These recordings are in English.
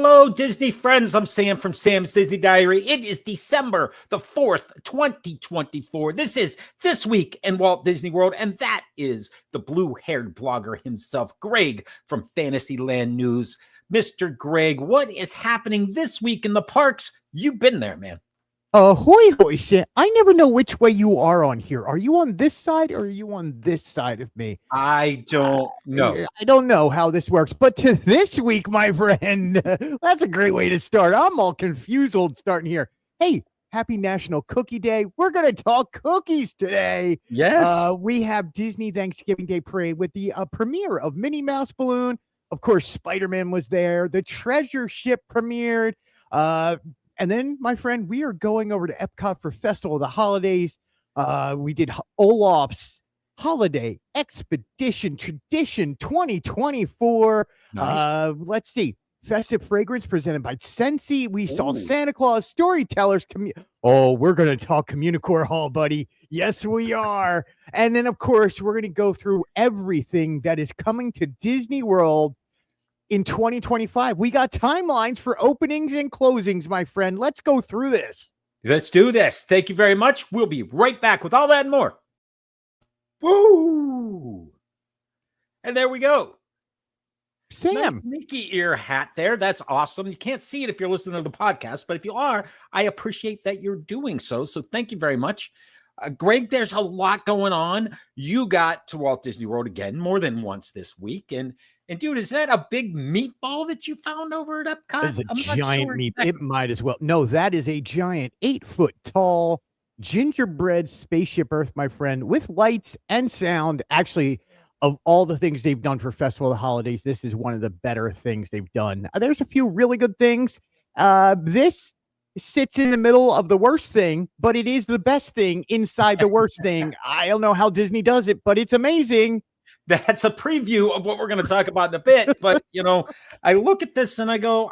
Hello, Disney friends. I'm Sam from Sam's Disney Diary. It is December the 4th, 2024. This is This Week in Walt Disney World, and that is the blue-haired blogger himself, Greg from Fantasyland News. Mr. Greg, what is happening this week in the parks? You've been there, man. Hoy hoy, Sam. I never know which way you are on here. Are you on this side or are you on this side of me? I don't know. I don't know how this works, but to this week, my friend, that's a great way to start. I'm all confused starting here. Hey, happy National Cookie Day. We're going to talk cookies today. Yes. We have Disney Thanksgiving Day Parade with the premiere of Minnie Mouse Balloon. Of course, Spider-Man was there. The Treasure Ship premiered. And then, my friend, we are going over to Epcot for Festival of the Holidays. We did Olaf's Holiday Expedition Tradition 2024. Nice. Let's see. Festive Fragrance presented by Scentsy. We saw Santa Claus, Storytellers. We're going to talk Communicore Hall, buddy. Yes, we are. And then, of course, we're going to go through everything that is coming to Disney World in 2025. We got timelines for openings and closings, my friend. Let's go through this. Let's do this. Thank you very much. We'll be right back with all that and more. Woo! And there we go. Sam. Nice Mickey ear hat there. That's awesome. You can't see it if you're listening to the podcast, but if you are, I appreciate that you're doing so. So thank you very much. Greg, there's a lot going on. You got to Walt Disney World again more than once this week. And dude, is that a big meatball that you found over at Epcot? It's a giant meat. It might as well. No, that is a giant 8-foot tall gingerbread spaceship Earth, my friend, with lights and sound. Actually, of all the things they've done for Festival of the Holidays, this is one of the better things they've done. There's a few really good things. This sits in the middle of the worst thing, but it is the best thing inside the worst thing. I don't know how Disney does it, but it's amazing. That's a preview of what we're going to talk about in a bit. But, I look at this and I go,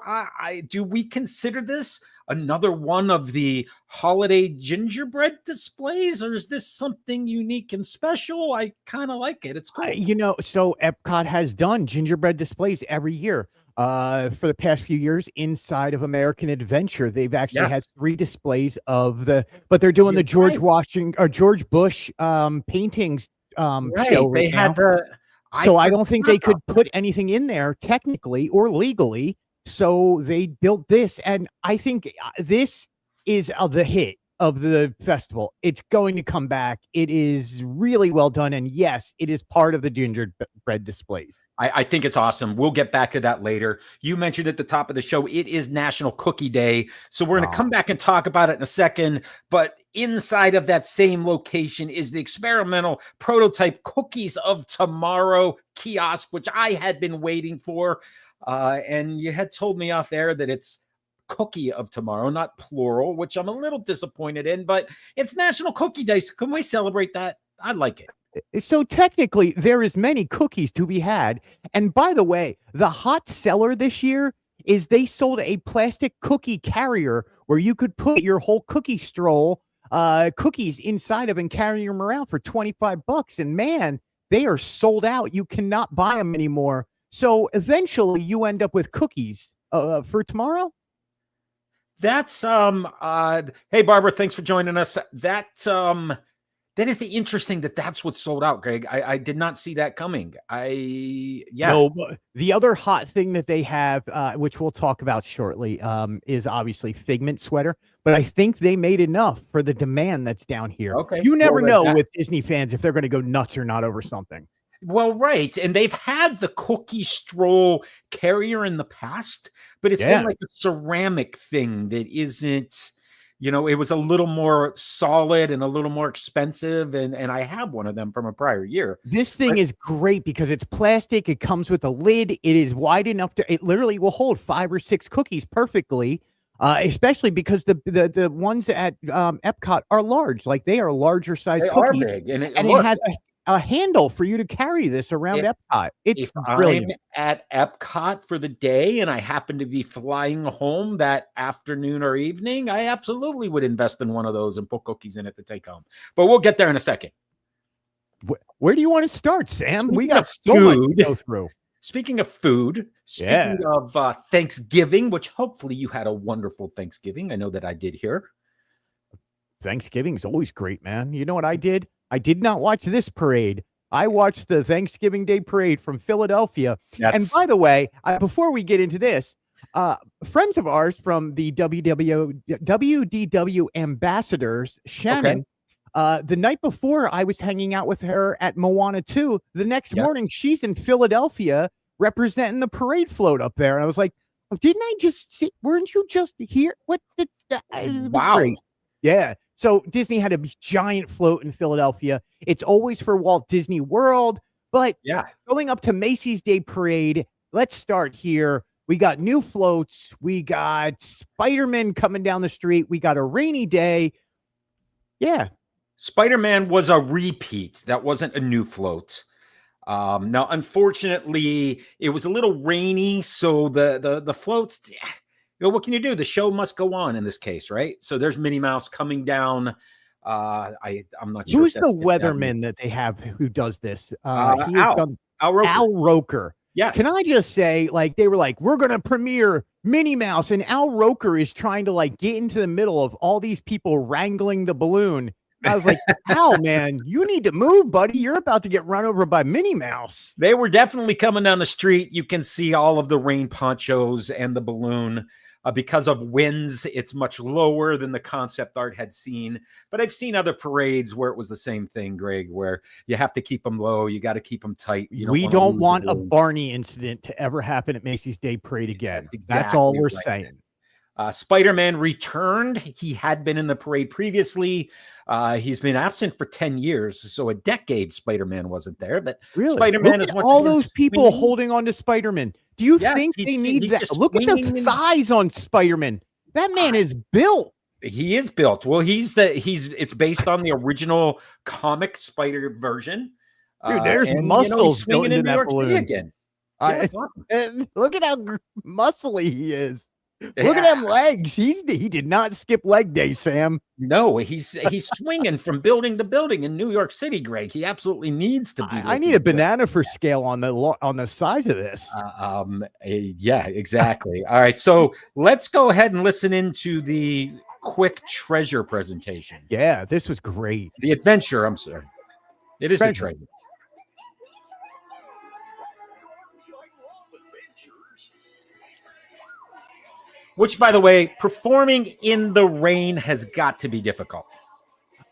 do we consider this another one of the holiday gingerbread displays, or is this something unique and special? I kind of like it. It's cool. So Epcot has done gingerbread displays every year. For the past few years inside of American Adventure, they've actually had 3 displays but they're doing the George Bush paintings show they had I don't think they could put anything in there technically or legally, so they built this, and I think this is the hit of the festival. It's going to come back. It is really well done, and yes, it is part of the gingerbread displays. I think it's awesome. We'll get back to that later. You mentioned at the top of the show, it is National Cookie Day, so we're going to come back and talk about it in a second, but inside of that same location is the experimental prototype Cookies of Tomorrow kiosk, which I had been waiting for, and you had told me off air that it's Cookie of Tomorrow, not plural, which I'm a little disappointed in, but it's National Cookie Day, so can we celebrate that? I like it. So technically, there is many cookies to be had. And by the way, the hot seller this year is they sold a plastic cookie carrier where you could put your whole cookie stroll cookies inside of and carry them around for $25. And man, they are sold out. You cannot buy them anymore. So eventually you end up with cookies for tomorrow. That's hey Barbara, thanks for joining us. That is the interesting that's what's sold out, Greg. I did not see that coming. No, the other hot thing that they have, which we'll talk about shortly, is obviously Figment sweater. But I think they made enough for the demand that's down here. Okay, you never know with Disney fans if they're going to go nuts or not over something. Well, right, and they've had the cookie stroll carrier in the past, but it's been like a ceramic thing that isn't. It was a little more solid and a little more expensive, and I have one of them from a prior year. This thing is great because it's plastic. It comes with a lid. It is wide enough it literally will hold 5 or 6 cookies perfectly, especially because the ones at Epcot are large. Like they are larger size cookies. Are big, and it has a handle for you to carry this around Epcot. It's brilliant. I'm at Epcot for the day and I happen to be flying home that afternoon or evening, I absolutely would invest in one of those and put cookies in it to take home. But we'll get there in a second. Where do you want to start, Sam? We got so much to go through. Speaking of food, speaking of Thanksgiving, which hopefully you had a wonderful Thanksgiving. I know that I did here. Thanksgiving is always great, man. You know what I did? I did not watch this parade. I watched the Thanksgiving Day parade from Philadelphia. And by the way, before we get into this, friends of ours from the WDW ambassadors, Shannon, the night before I was hanging out with her at Moana 2. The next morning, she's in Philadelphia representing the parade float up there. And I was like, oh, didn't I just see? Weren't you just here? What? Wow. Great. Yeah. So Disney had a giant float in Philadelphia. It's always for Walt Disney World. But going up to Macy's Day Parade, let's start here. We got new floats. We got Spider-Man coming down the street. We got a rainy day. Yeah. Spider-Man was a repeat. That wasn't a new float. Now, unfortunately, it was a little rainy. So the floats, what can you do? The show must go on in this case, right? So there's Minnie Mouse coming down. I'm not sure. Who's the weatherman that they have who does this? Al Roker. Yes. Can I just say, they were like, we're going to premiere Minnie Mouse, and Al Roker is trying to get into the middle of all these people wrangling the balloon. I was like, Al, man, you need to move, buddy. You're about to get run over by Minnie Mouse. They were definitely coming down the street. You can see all of the rain ponchos and the balloon. Because of winds, it's much lower than the concept art had seen. But I've seen other parades where it was the same thing, Greg, where you have to keep them low. You got to keep them tight. We don't want a Barney incident to ever happen at Macy's Day Parade again. That's all we're saying. Spider-Man returned. He had been in the parade previously. He's been absent for 10 years. So a decade Spider-Man wasn't there. But really? Spider-Man is all those people holding on to Spider-Man. Do you think they need that? Look at the thighs on Spider-Man. That man is built. He is built. Well, it's based on the original comic Spider version. Dude, there's muscles built into that balloon. Again. Awesome. And look at how muscly he is. Look at them legs. He did not skip leg day, Sam. No, he's swinging from building to building in New York City, Greg. He absolutely needs to be. I need a banana for scale on the size of this. Yeah, exactly. All right, so let's go ahead and listen into the quick treasure presentation. Yeah, this was great. The adventure. I'm sorry, it is the treasure. Which, by the way, performing in the rain has got to be difficult.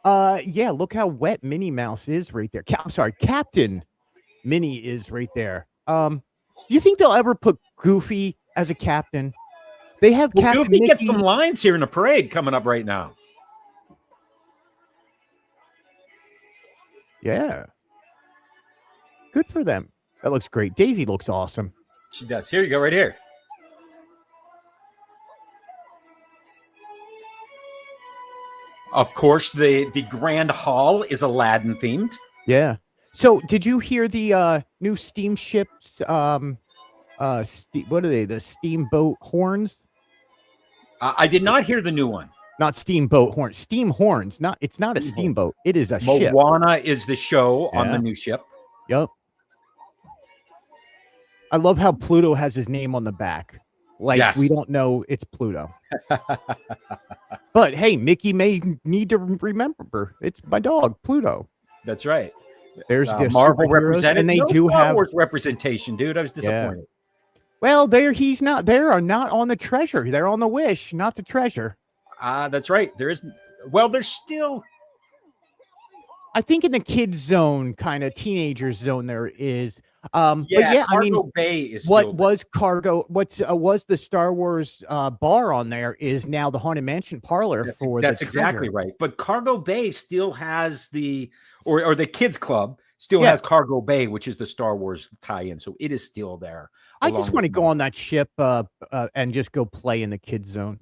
Yeah, look how wet Minnie Mouse is right there. I'm sorry, Captain Minnie is right there. Do you think they'll ever put Goofy as a captain? They have Captain Goofy Mickey. gets some lines here in a parade coming up right now. Yeah. Good for them. That looks great. Daisy looks awesome. She does. Here you go, right here. Of course, the Grand Hall is Aladdin themed. Yeah. So, did you hear the new steamships? What are they? The steamboat horns? I did not hear the new one. Not steamboat horns. Steam horns. It's not a steamboat. It is a ship. Moana is the show on the new ship. Yep. I love how Pluto has his name on the back. We don't know it's Pluto. But hey, Mickey may need to remember it's my dog, Pluto. That's right. There's the Marvel represented, and they do Star Wars representation, dude. I was disappointed. Yeah. Well, he's not. They are not on the treasure. They're on the Wish, not the treasure. That's right. There is. Well, there's still. I think in the kids zone, kind of teenager zone, there is. Cargo Bay is what was cargo? What's was the Star Wars bar on there is now the Haunted Mansion parlor for. That's exactly right. But Cargo Bay still has the the kids club still has Cargo Bay, which is the Star Wars tie-in. So it is still there. I just want to go on that ship and just go play in the kids zone.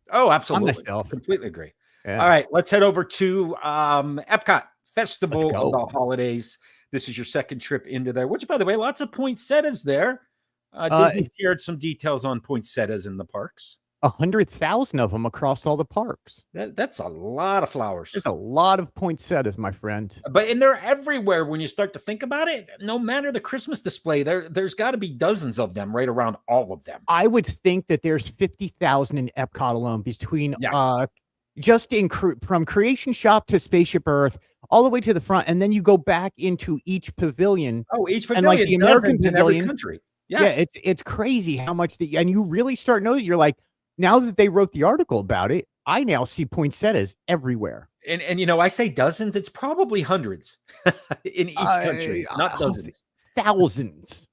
Oh, absolutely. Myself. Completely agree. Yeah. All right, let's head over to Epcot Festival of the Holidays. This is your second trip into there, which, by the way, lots of poinsettias there. Disney shared some details on poinsettias in the parks. 100,000 of them across all the parks. That's a lot of flowers. There's a lot of poinsettias, my friend. And they're everywhere when you start to think about it. No matter the Christmas display, there's got to be dozens of them right around all of them. I would think that there's 50,000 in Epcot alone between Yes. just from Creation Shop to Spaceship Earth, all the way to the front, and then you go back into each pavilion. Oh, each and pavilion, like the American dozens in every pavilion. country. Yeah, Yes. it's crazy how much and you really start noticing. You're like, now that they wrote the article about it, I now see poinsettias everywhere. And you know, I say dozens, it's probably hundreds in each country, not dozens. Thousands.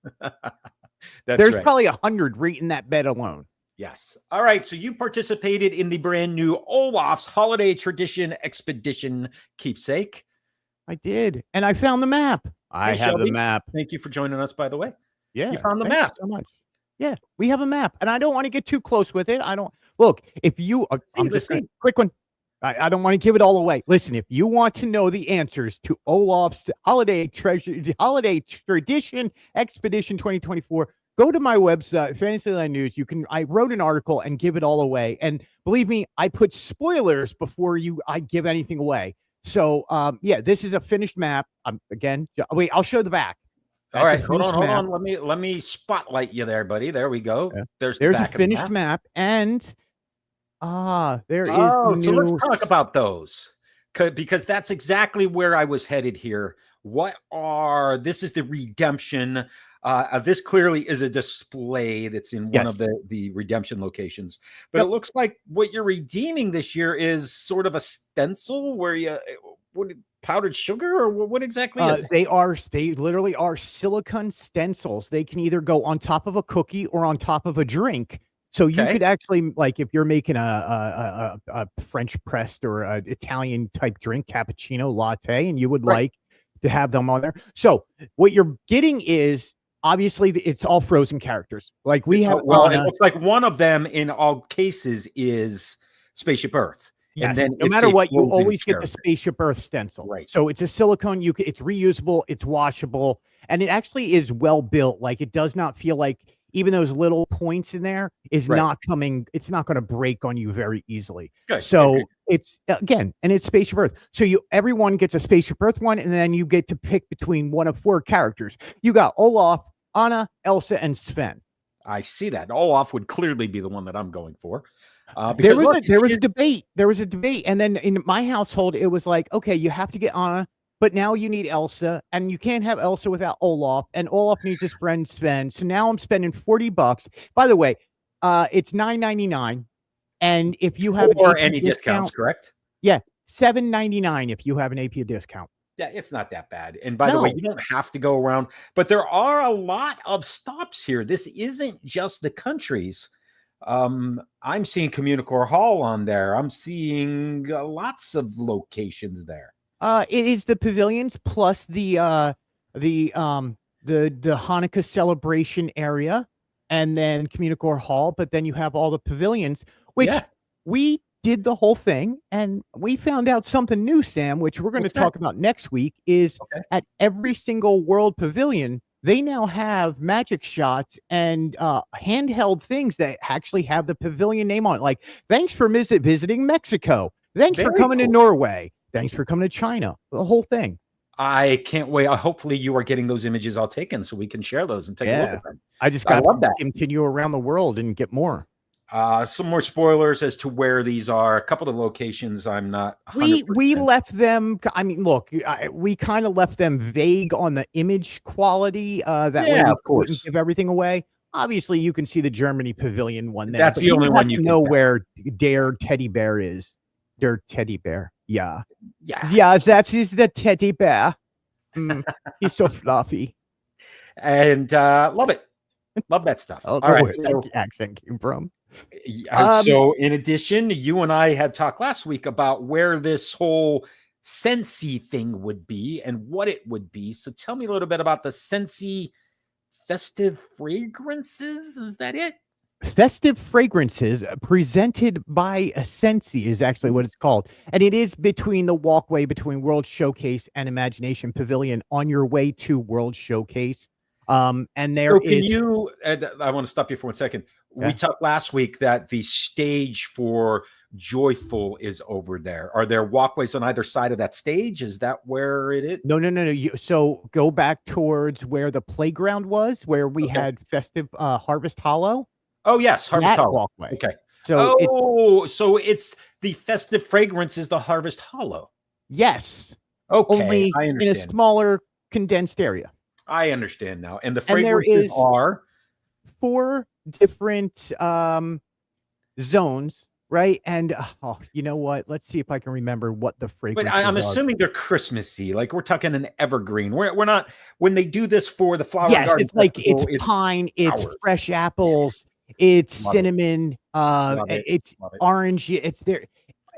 There's right. Probably 100 right in that bed alone. Yes. All right. So you participated in the brand new Olaf's Holiday Tradition Expedition keepsake. I did. And I found the map. I have Shelby, the map. Thank you for joining us, by the way. Yeah. You found the map. So much. Yeah. We have a map. And I don't want to get too close with it. I don't look, if you I'm just saying, quick one. I don't want to give it all away. Listen, if you want to know the answers to Olaf's Holiday Tradition Expedition 2024, go to my website, Fantasyland News. I wrote an article and give it all away. And believe me, I put spoilers before I give anything away. So yeah, this is a finished map. Again, wait, I'll show the back. All right, hold on. Let me spotlight you there, buddy. There we go. Yeah. There's a finished map, and there is. So let's talk about those, because that's exactly where I was headed here. This is the redemption. This clearly is a display that's in one of the redemption locations, but it looks like what you're redeeming this year is sort of a stencil where powdered sugar, or what exactly is it? They literally are silicone stencils. They can either go on top of a cookie or on top of a drink. So you could actually, like, if you're making a French pressed or an Italian type drink, cappuccino, latte, and you would like to have them on there. So what you're getting is, obviously, it's all frozen characters. Like we have. Well, it looks like one of them in all cases is Spaceship Earth. Yes. And then no matter what, you always get the Spaceship Earth stencil. Right. So it's a silicone. It's reusable. It's washable, and it actually is well built. Like, it does not feel like even those little points in there is not coming. It's not going to break on you very easily. Good. So it's again, and it's Spaceship Earth. So everyone gets a Spaceship Earth one, and then you get to pick between one of 4 characters. You got Olaf, Anna, Elsa, and Sven. I see that. Olaf would clearly be the one that I'm going for. There was a debate. There was a debate, and then in my household, it was like, okay, you have to get Anna, but now you need Elsa, and you can't have Elsa without Olaf, and Olaf needs his friend Sven. So now I'm spending $40. By the way, it's $9.99, and if you have any discounts, correct? Yeah, $7.99 if you have an AP discount. Yeah, it's not that bad. And by the way, you don't have to go around, but there are a lot of stops here. This isn't just the countries. I'm seeing Communicore Hall on there. I'm seeing lots of locations there. It is the pavilions plus the Hanukkah celebration area, and then Communicore Hall. But then you have all the pavilions, which we did the whole thing, and we found out something new, Sam, which we're going to talk about next week. Is at every single World Pavilion, they now have magic shots and handheld things that actually have the pavilion name on it. Like, thanks for visiting Mexico. Thanks for coming to Norway. Thanks for coming to China. The whole thing. I can't wait. Hopefully you are getting those images all taken so we can share those and take a look at them. I just got to continue around the world and get more. Some more spoilers as to where these are. A couple of locations I'm not 100%. We left them. I mean, look, we kind of left them vague on the image quality. That way, of course, wouldn't give everything away. Obviously, you can see the Germany pavilion one there. That's the only one you know where their teddy bear is. Their teddy bear. Yeah. Yeah. That is the teddy bear. He's so fluffy. And love it. Love that stuff. All right. Where that accent came from. So in addition, you and I had talked last week about where this whole Scentsy thing would be and what it would be. So tell me a little bit about the Scentsy festive fragrances. Is that it? Festive fragrances presented by Scentsy is actually what it's called. And it is between the walkway between World Showcase and Imagination Pavilion on your way to World Showcase. And there So can is you, I want to stop you for 1 second. We talked last week that the stage for Joyful is over there. Are there walkways on either side of that stage? Is that where it is? no. So go back towards where the playground was, where we Okay. had festive Harvest Hollow. Oh, yes, Harvest That Hollow. walkway. Okay. So So it's the festive fragrance is the Harvest Hollow. yes, Okay, only I in a understand. smaller condensed area. I understand now. And the And there fragrances is are 4 different zones, right? And you know what? Let's see if I can remember what the but fragrances I'm are. assuming they're Christmassy. Like we're talking an evergreen. We're not when they do this for the Flower and Yes, Garden it's like Festival, it's pine, it's flowers. fresh apples, it's Love it. cinnamon, Love it. it's Love it. orange. It's there.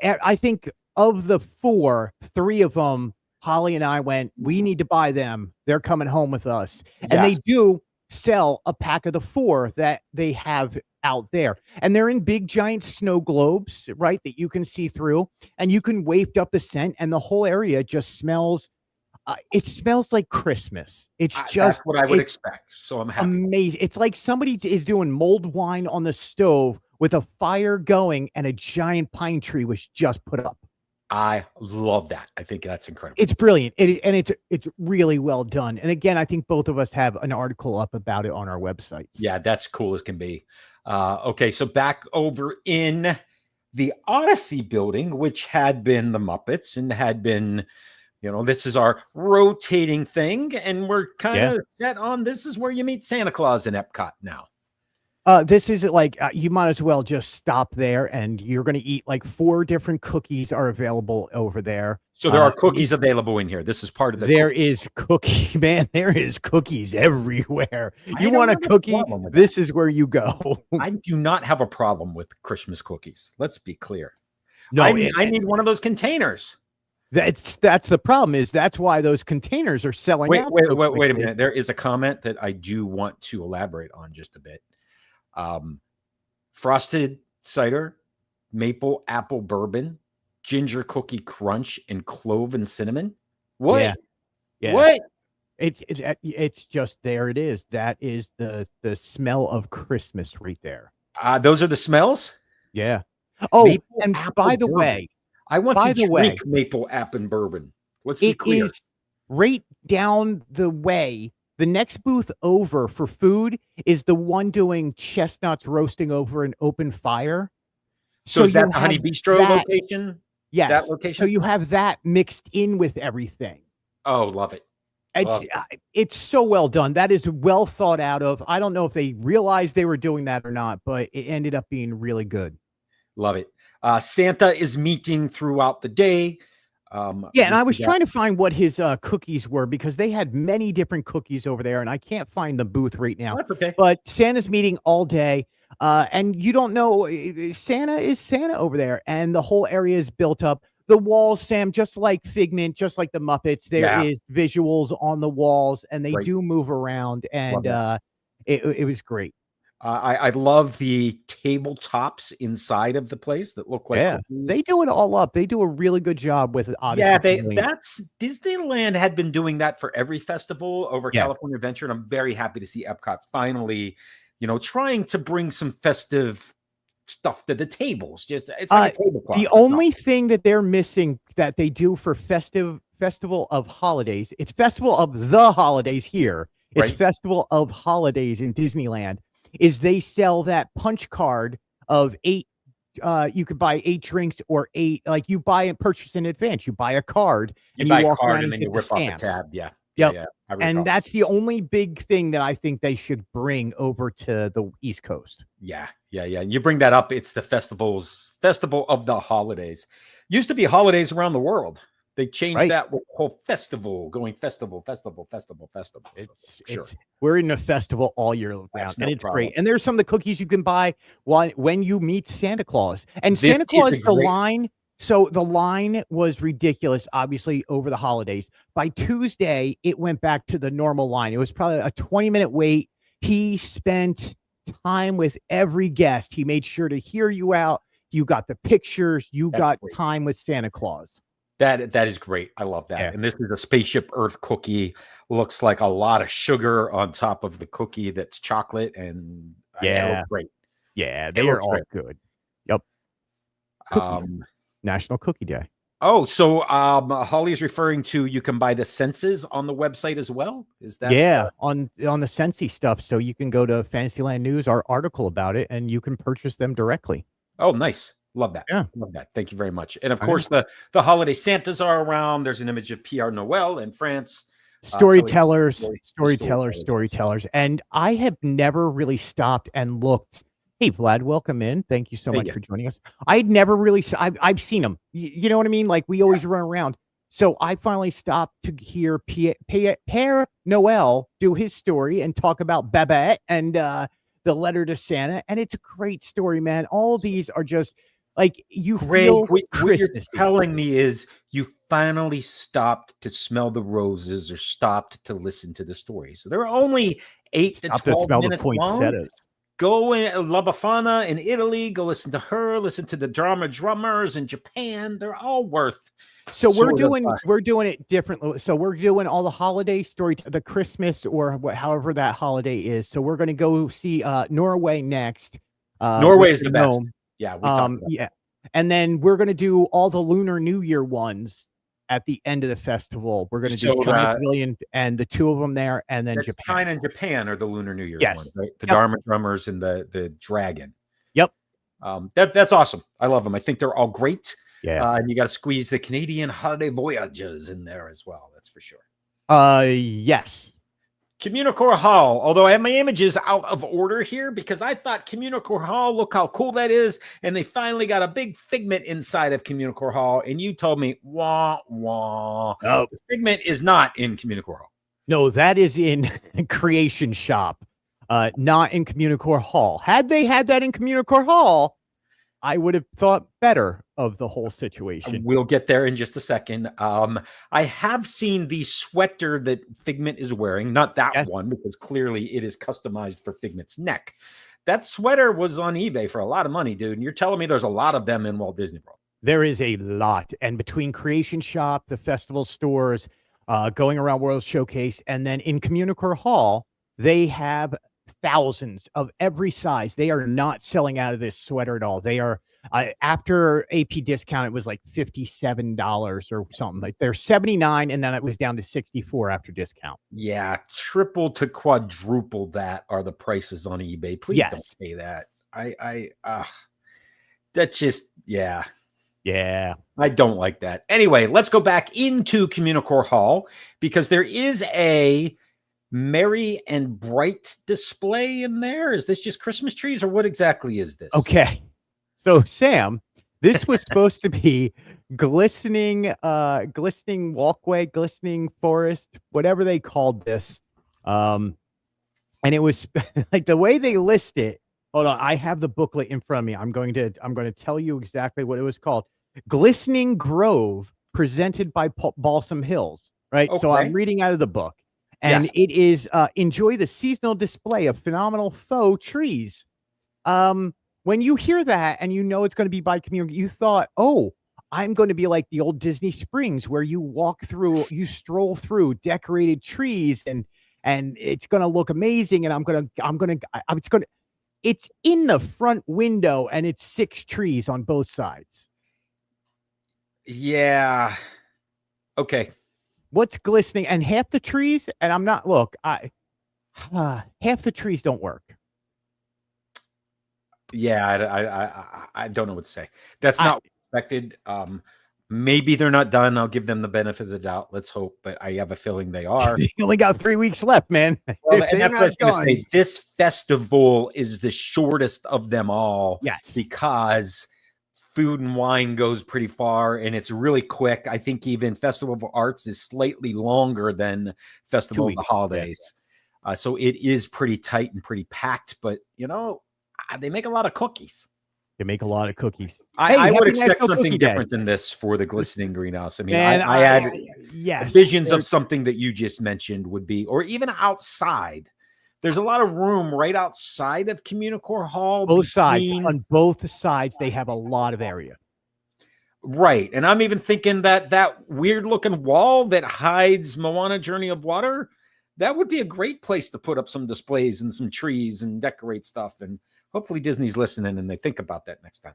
I think of the 4, 3 of them, Holly and I went, we need to buy them. They're coming home with us. And they Yes. do sell a pack of the 4 that they have out there. And they're in big giant snow globes, right? That you can see through and you can waft up the scent and the whole area just smells. It smells like Christmas. It's That's just what I would expect. So I'm happy. amazing. It's like somebody is doing mulled wine on the stove with a fire going and a giant pine tree was just put up. I love that. I think that's incredible. It's brilliant. It's really well done. And again, I think both of us have an article up about it on our websites. Yeah, that's cool as can be. Okay, so back over in the Odyssey building, which had been the Muppets and had been, this is our rotating thing, and we're kind of set on this is where you meet Santa Claus in Epcot now. This is like you might as well just stop there, and you're going to eat like 4 different cookies are available over there. So there are cookies available in here. This is part of the. There is cookie, man. There is cookies everywhere. You want a cookie? This is where you go. I do not have a problem with Christmas cookies. Let's be clear. No, I need one of those containers. That's the problem. Is that's why those containers are selling out. Wait a minute. There is a comment that I do want to elaborate on just a bit. Frosted cider, maple apple bourbon, ginger cookie crunch, and clove and cinnamon. What? Yeah. What? It's just there. It is. That is the smell of Christmas right there. Those are the smells. Yeah. Oh, Maple and apple by the bourbon. way, I want to drink maple apple bourbon. Let's be clear. It is right down the way. The next booth over for food is the one doing chestnuts roasting over an open fire. So is that the Honey Bistro location? Yes. That location? So you have that mixed in with everything. Oh, love it. It's so well done. That is well thought out of. I don't know if they realized they were doing that or not, but it ended up being really good. Love it. Santa is meeting throughout the day. And I was trying to find what his cookies were because they had many different cookies over there, and I can't find the booth right now. That's okay. But Santa's meeting all day, and you don't know Santa is Santa over there, and the whole area is built up. The walls, Sam, just like Figment, just like the Muppets, there is visuals on the walls, and they do move around, and it was great. I love the tabletops inside of the place that look like cookies. They do it all up. They do a really good job with Odyssey. Yeah, that's Disneyland had been doing that for every festival over California Adventure, and I'm very happy to see Epcot finally, trying to bring some festive stuff to the tables. Just it's like a tablecloth. The only thing that they're missing that they do for Festival of Holidays, it's Festival of the Holidays here. It's Festival of Holidays in Disneyland. Is they sell that punch card of 8 you could buy 8 drinks or 8 like you buy and purchase in advance. You buy a card and you walk around and then you rip off the tab. Yeah. Yep. Yeah, and that's the only big thing that I think they should bring over to the East Coast. Yeah. You bring that up. It's the Festival of the Holidays. Used to be holidays around the world. They changed that whole festival, going festival. We're in a festival all year round, and it's great. And there's some of the cookies you can buy when you meet Santa Claus. And Santa Claus, the line. So the line was ridiculous, obviously, over the holidays. By Tuesday, it went back to the normal line. It was probably a 20-minute wait. He spent time with every guest. He made sure to hear you out. You got the pictures. You got time with Santa Claus. That is great. I love that. Yeah. And this is a Spaceship Earth cookie. Looks like a lot of sugar on top of the cookie that's chocolate, and it Yeah. looks great. Yeah. It They are looks all great. good. Yep. Cookies. Um, National Cookie Day. oh, so Holly's referring to you can buy the senses on the website as well. Is that Yeah, on the Scentsy stuff. So you can go to Fantasyland News, our article about it, and you can purchase them directly. oh, nice. Love that. Yeah. Love that. Thank you very much. And of I course, the holiday Santas are around. There's an image of Pierre Noel in France. Storytellers, storytellers, storytellers. And I have never really stopped and looked. Hey, Vlad, welcome in. Thank you so much for joining us. I'd never really, I've seen them. You know what I mean? Like we always run around. So I finally stopped to hear Père Noel do his story and talk about Babette and the letter to Santa. And it's a great story, man. All of these are just like you feel what you're Christmas. telling me is you finally stopped to smell the roses or stopped to listen to the story. So they're only 8 to 12 minutes long. Go in La Befana in Italy. Go listen to her. Listen to the drama drummers in Japan. They're all worth. So we're doing it differently. So we're doing all the holiday story, the Christmas or however that holiday is. So we're going to go see Norway next. Norway is the best. Yeah, we talked about yeah, and then we're going to do all the Lunar New Year ones at the end of the festival. We're going to do China Pavilion and the two of them there, and then Japan. China and Japan are the Lunar New Year ones, right? The Yep. Dharma drummers and the dragon. Yep. That's awesome. I love them. I think they're all great. Yeah. And you got to squeeze the Canadian holiday voyages in there as well. That's for sure. Yes. Communicore Hall, although I have my images out of order here because I thought Communicore Hall, look how cool that is. And they finally got a big Figment inside of Communicore Hall. And you told me, wah, wah. Oh. The Figment is not in Communicore Hall. No, that is in Creation Shop, not in Communicore Hall. Had they had that in Communicore Hall, I would have thought better of the whole situation. We'll get there in just a second. I have seen the sweater that Figment is wearing, not that one, because clearly it is customized for Figment's neck. That sweater was on eBay for a lot of money, dude. And you're telling me there's a lot of them in Walt Disney World. There is a lot. And between Creation Shop, the festival stores, going around World Showcase, and then in Communicore Hall, they have thousands of every size. They are not selling out of this sweater at all. They are after AP discount, it was like $57 or something. Like they're $79, and then it was down to $64 after discount. Yeah, triple to quadruple that are the prices on eBay. Please don't say that. That's just yeah. I don't like that. Anyway, let's go back into Communicore Hall because there is a merry and bright display in there. Is this just Christmas trees or what exactly is this? Okay. So Sam, this was supposed to be glistening walkway, glistening forest, whatever they called this. And it was like the way they list it. Hold on, I have the booklet in front of me. I'm going to tell you exactly what it was called. Glistening Grove, presented by Balsam Hills. Right. Okay. So I'm reading out of the book. And it is enjoy the seasonal display of phenomenal faux trees. When you hear that and you know it's going to be by community, you thought, oh, I'm going to be like the old Disney Springs where you stroll through decorated trees and it's going to look amazing. And it's in the front window and it's 6 trees on both sides. Yeah. Okay. What's glistening and half the trees? And I'm not, look, half the trees don't work. Yeah, I don't know what to say. That's not expected. Maybe they're not done. I'll give them the benefit of the doubt. Let's hope, but I have a feeling they are. You only got 3 weeks left, man. Well, and that's what I was going to say. This festival is the shortest of them all. Yes, because Food and Wine goes pretty far, and it's really quick. I think even Festival of Arts is slightly longer than Festival of the Holidays. Yeah. So it is pretty tight and pretty packed, but they make a lot of cookies. They make a lot of cookies. I would expect something different than this for the glistening greenhouse. I mean, I had visions of something that you just mentioned would be, or even outside. There's a lot of room right outside of Communicore Hall. Both sides. On both sides, they have a lot of area. Right. And I'm even thinking that that weird looking wall that hides Moana Journey of Water, that would be a great place to put up some displays and some trees and decorate stuff. And hopefully Disney's listening and they think about that next time.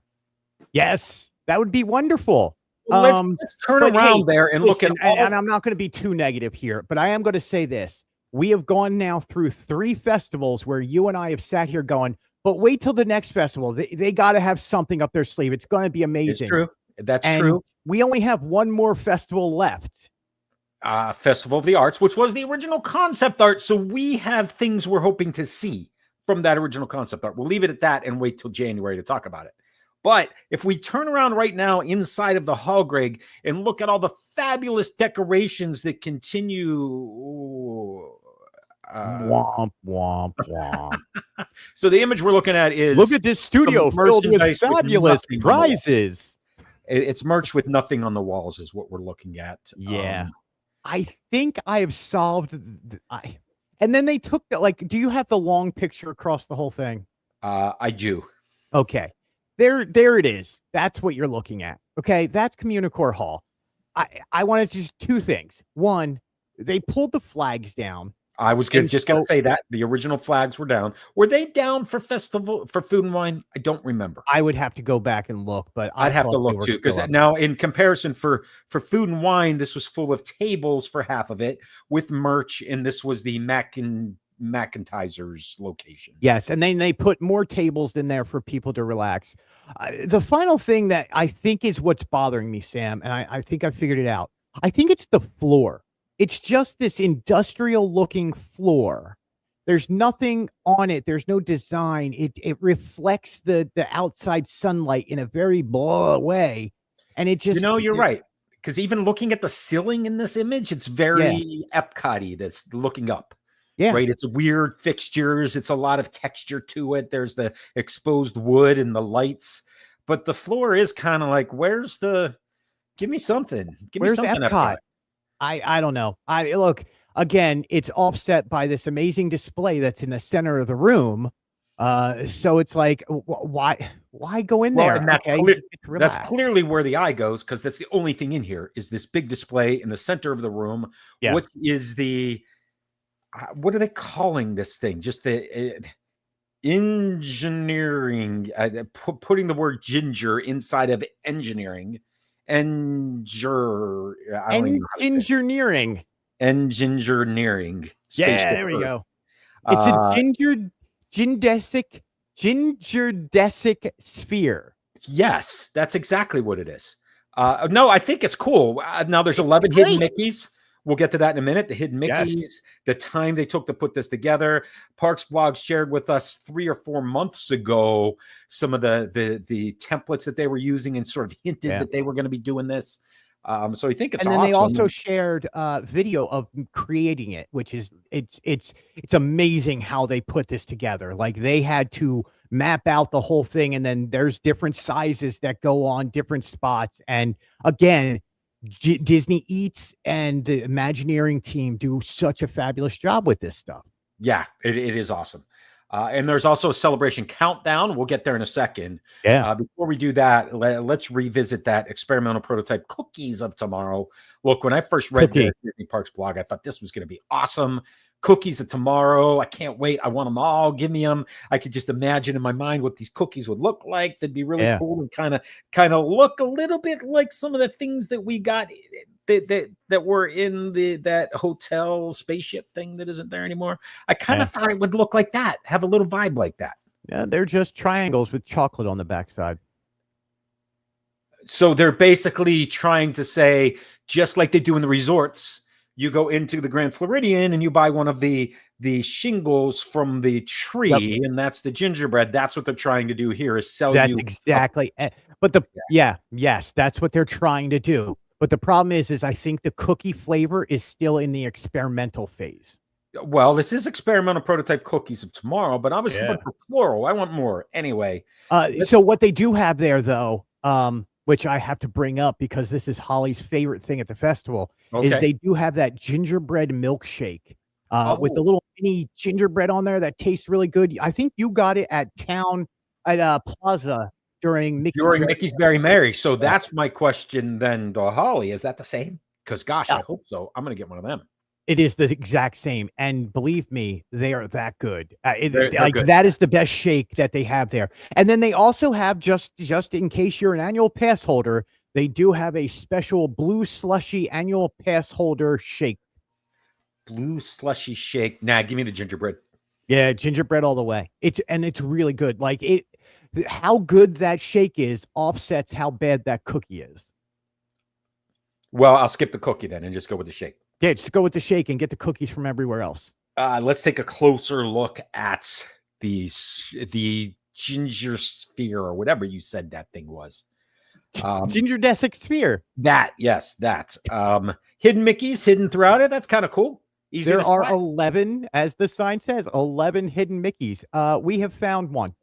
Yes, that would be wonderful. Well, let's turn around there and look at all. And I'm not going to be too negative here, but I am going to say this. We have gone now through 3 festivals where you and I have sat here going, but wait till the next festival. They got to have something up their sleeve. It's going to be amazing. It's true. That's and true. We only have one more festival left. Festival of the Arts, which was the original concept art. So we have things we're hoping to see from that original concept art. We'll leave it at that and wait till January to talk about it. But if we turn around right now inside of the hall, Greg, and look at all the fabulous decorations that continue. Womp, womp, womp. So the image we're looking at is, look at this studio filled with fabulous prizes. It's merch with nothing on the walls is what we're looking at. Yeah. I think I have solved. And then they took the, like, do you have the long picture across the whole thing? I do. Okay. There it is. That's what you're looking at. Okay. That's Communicore Hall. I wanted to just 2 things. One, they pulled the flags down. I was going to say that the original flags were down. Were they down for festival for Food and Wine? I don't remember. I would have to go back and look, but I'd have to look too, because now in comparison for Food and Wine, this was full of tables for half of it with merch, and this was the McIntyre's location. Yes, and then they put more tables in there for people to relax. The final thing that I think is what's bothering me, Sam, and I think I figured it out. I think it's the floor. It's just this industrial looking floor. There's nothing on it. There's no design. It reflects the outside sunlight in a very blah way. And it just, you're right. Because even looking at the ceiling in this image, it's very Epcot-y that's looking up. Yeah. Right. It's weird fixtures. It's a lot of texture to it. There's the exposed wood and the lights. But the floor is kind of like, give me something. Where's Epcot? I don't know. Look, again, it's offset by this amazing display that's in the center of the room. So it's like, why go in there? And that's clearly where the eye goes, because that's the only thing in here is this big display in the center of the room. Yeah. What is what are they calling this thing? Just the engineering, putting the word ginger inside of engineering. Engineering. Engineering. Yeah, there we go. It's a gingerdesic sphere. Yes, that's exactly what it is. No, I think it's cool. Now there's 11 hidden Mickeys. We'll get to that in a minute. The hidden Mickeys, the time they took to put this together. Parks Blog shared with us 3 or 4 months ago some of the templates that they were using and sort of hinted that they were going to be doing this. So I think it's and then awesome. They also shared video of creating it, which is it's amazing how they put this together. Like they had to map out the whole thing, and then there's different sizes that go on different spots. And again, Disney Eats and the Imagineering team do such a fabulous job with this stuff. Yeah, it is awesome. And there's also a celebration countdown. We'll get there in a second. Yeah. Before we do that, let's revisit that experimental prototype Cookies of Tomorrow. Look, when I first read the Disney Parks blog, I thought this was going to be awesome. Cookies of Tomorrow. I can't wait. I want them all. Give me them. I could just imagine in my mind what these cookies would look like. They'd be really cool and kind of look a little bit like some of the things that we got that were in that hotel spaceship thing that isn't there anymore. I kind of thought it would look like that, have a little vibe like that. Yeah, they're just triangles with chocolate on the backside. So they're basically trying to say, just like they do in the resorts, you go into the Grand Floridian and you buy one of the shingles from the tree, and that's the gingerbread. That's what they're trying to do here, is sell you. Exactly. But yes, that's what they're trying to do. But the problem is I think the cookie flavor is still in the experimental phase. Well, this is experimental prototype Cookies of Tomorrow, but obviously for plural. I want more anyway. So what they do have there, though, which I have to bring up because this is Holly's favorite thing at the festival, is they do have that gingerbread milkshake with the little mini gingerbread on there that tastes really good. I think you got it at Plaza during Mickey's Very Merry. So that's my question then to Holly. Is that the same? Because gosh, I hope so. I'm gonna get one of them. It is the exact same, and believe me, they are that good. They're good. That is the best shake that they have there. And then they also have, just in case you're an annual pass holder, they do have a special blue slushy annual pass holder shake. Blue slushy shake. Nah, give me the gingerbread. Yeah, gingerbread all the way. It's really good. Like how good that shake is offsets how bad that cookie is. Well, I'll skip the cookie then and just go with the shake. Yeah, just go with the shake and get the cookies from everywhere else. Let's take a closer look at the ginger sphere or whatever you said that thing was. Gingerdesic sphere. That hidden Mickeys hidden throughout it. That's kind of cool. Easy there are 11, as the sign says, 11 hidden Mickeys. We have found one.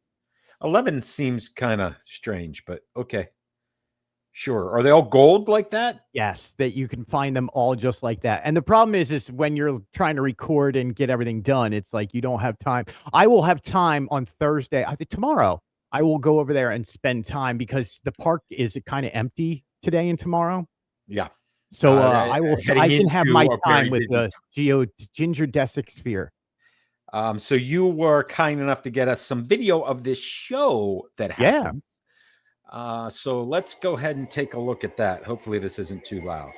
11 seems kind of strange, but okay. Sure. Are they all gold like that? Yes, that you can find them all just like that. And the problem is when you're trying to record and get everything done, it's like you don't have time. I will have time on Thursday. I think tomorrow I will go over there and spend time because the park is kind of empty today and tomorrow. Yeah. So I can have my time with the Gingerdesic sphere. So you were kind enough to get us some video of this show that happened. Yeah. So let's go ahead and take a look at that. Hopefully this isn't too loud.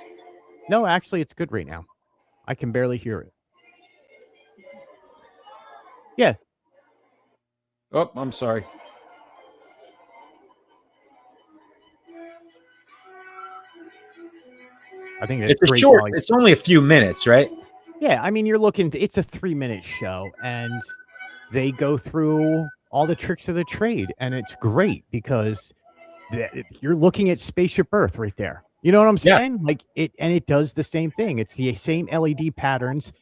No, actually, it's good right now. I can barely hear it. Yeah. Oh, I'm sorry. I think it's a short. It's only a few minutes, right? Yeah, I mean, it's a 3-minute show, and they go through all the tricks of the trade, and it's great because you're looking at Spaceship Earth right there. You know what I'm saying? Yeah. Like it does the same thing. It's the same LED patterns.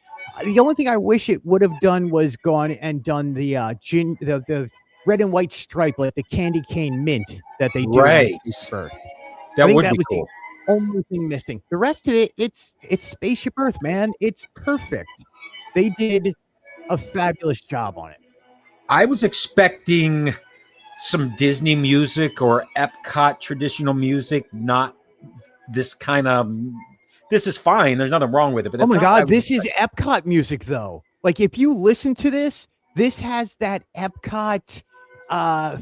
The only thing I wish it would have done was gone and done the red and white stripe, like the candy cane mint that they do. Right. That would be cool. The only thing missing. The rest of it, it's Spaceship Earth, man. It's perfect. They did a fabulous job on it. I was expecting some Disney music or Epcot traditional music, not this kind of. This is fine. There's nothing wrong with it. But oh my God, this is Epcot music though. Like if you listen to this has that Epcot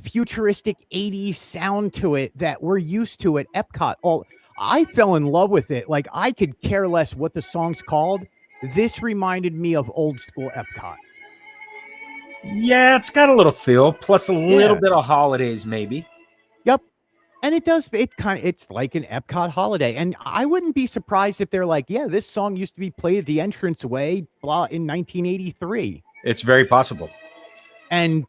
futuristic 80s sound to it that we're used to at Epcot. I fell in love with it. Like I could care less what the song's called. This reminded me of old school Epcot. Yeah, it's got a little feel, plus a little bit of holidays, maybe. Yep. And it's like an Epcot holiday. And I wouldn't be surprised if they're like, yeah, this song used to be played at the entranceway blah in 1983. It's very possible. And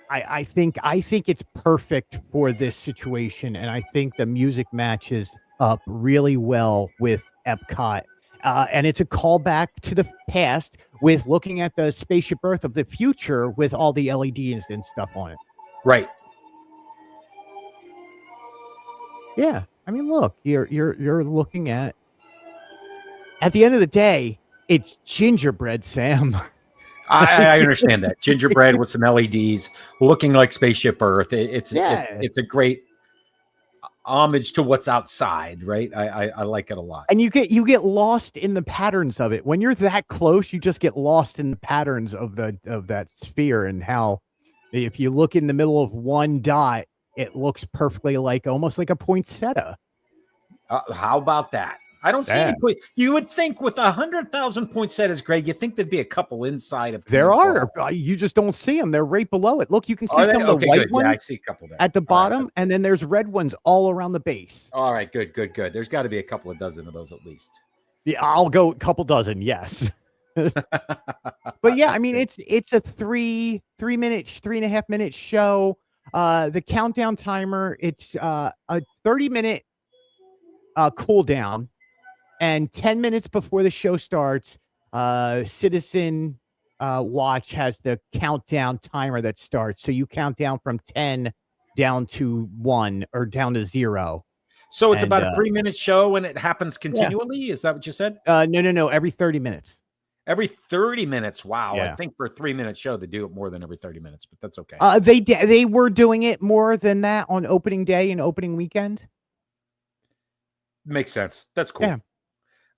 I think it's perfect for this situation. And I think the music matches up really well with Epcot. And it's a callback to the past with looking at the Spaceship Earth of the future with all the LEDs and stuff on it. Right. Yeah. I mean, look, you're looking at the end of the day, it's gingerbread, Sam. I understand that. Gingerbread with some LEDs looking like Spaceship Earth. It's a great homage to what's outside, right? I like it a lot. And you get lost in the patterns of it. When you're that close, you just get lost in the patterns of that sphere and how if you look in the middle of one dot, it looks perfectly almost like a poinsettia. How about that? I don't see any point. You would think with 100,000 poinsettias, Greg, you think there'd be a couple inside of. There are. You just don't see them. They're right below it. Look, you can see some of the white ones. Yeah, I see a couple there. At the bottom, and then there's red ones all around the base. All right, good. There's got to be a couple of dozen of those at least. Yeah, I'll go a couple dozen. Yes. But yeah, I mean, it's a 3.5 minute show. The countdown timer, it's a 30-minute cool down. And 10 minutes before the show starts, Citizen Watch has the countdown timer that starts. So you count down from 10 down to 1 or down to 0. So it's about a 3-minute show and it happens continually? Yeah. Is that what you said? No. Every 30 minutes. Every 30 minutes. Wow. I Yeah. think for a 3-minute show, they do it more than every 30 minutes, but that's okay. They were doing it more than that on opening day and opening weekend. Makes sense. That's cool. Yeah.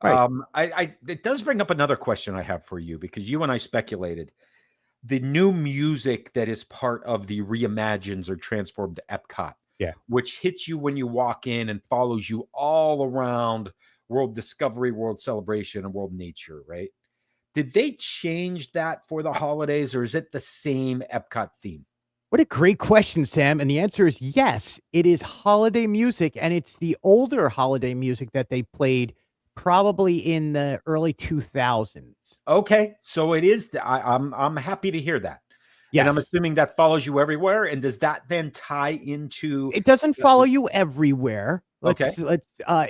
Right. It does bring up another question I have for you, because you and I speculated the new music that is part of the reimagines or transformed Epcot, Yeah. which hits you when you walk in and follows you all around World Discovery, World Celebration, and World Nature, right? Did they change that for the holidays, or is it the same Epcot theme? What a great question, Sam. And the answer is yes. It is holiday music, and it's the older holiday music that they played probably in the early 2000s. Okay, so it is. I'm happy to hear that, and I'm Yes. assuming that follows you everywhere. And does that then tie into? It doesn't follow you everywhere. Okay,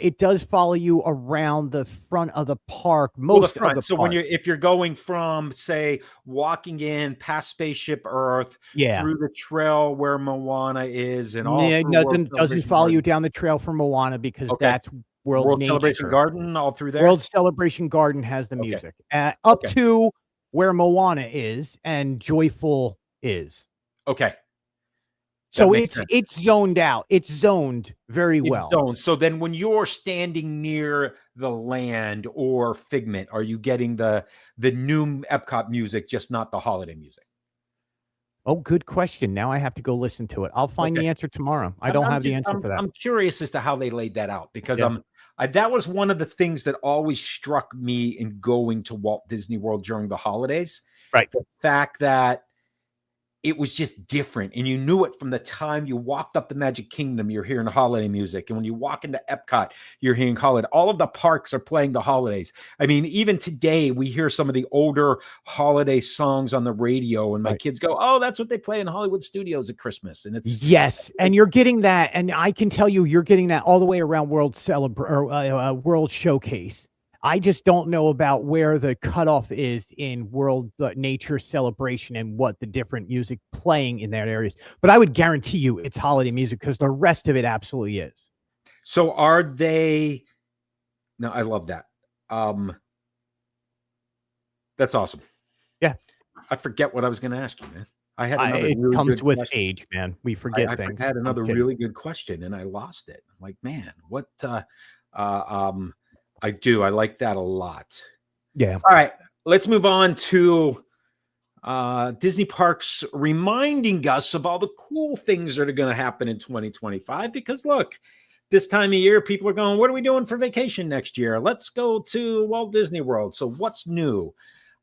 It does follow you around the front of the park, well, the most of front. the So park. if you're going from, say, walking in past Spaceship Earth Yeah. through the trail where Moana is, and all It through World doesn't Celebration follow you Garden. down the trail from Moana because Okay, that's World World Celebration Nature. Garden, all through there. World Celebration Garden has the Okay, music up okay, to where Moana is and Joyful is. okay. That So makes sense. it's zoned out. It's zoned very It's well. zoned. So then when you're standing near the land or Figment, are you getting the new Epcot music, just not the holiday music? Oh, good question. Now I have to go listen to it. I'll find Okay. the answer tomorrow. I don't have the answer for that. I'm curious as to how they laid that out, because Yeah. that was one of the things that always struck me in going to Walt Disney World during the holidays. Right. The fact that it was just different, and you knew it from the time you walked up the Magic Kingdom. You're hearing holiday music, and when you walk into Epcot, you're hearing holiday. All of the parks are playing the holidays. I mean, even today we hear some of the older holiday songs on the radio, and my Right. kids go, "Oh, that's what they play in Hollywood Studios at Christmas." And it's Yes, and you're getting that, and I can tell you, you're getting that all the way around World Showcase. I just don't know about where the cutoff is in World Nature Celebration and what the different music playing in that areas. But I would guarantee you it's holiday music because the rest of it absolutely is. so are they. No, I love that. That's awesome. Yeah. I forget what I was going to ask you, man. I had another It really comes good with question. age, man. We forget I things. had I'm another kidding. really good question, and I lost it. I'm like, man, what? I do. I like that a lot. Yeah. All right, let's move on to Disney Parks reminding us of all the cool things that are going to happen in 2025. Because look, this time of year, people are going, what are we doing for vacation next year? Let's go to Walt Disney World. So what's new?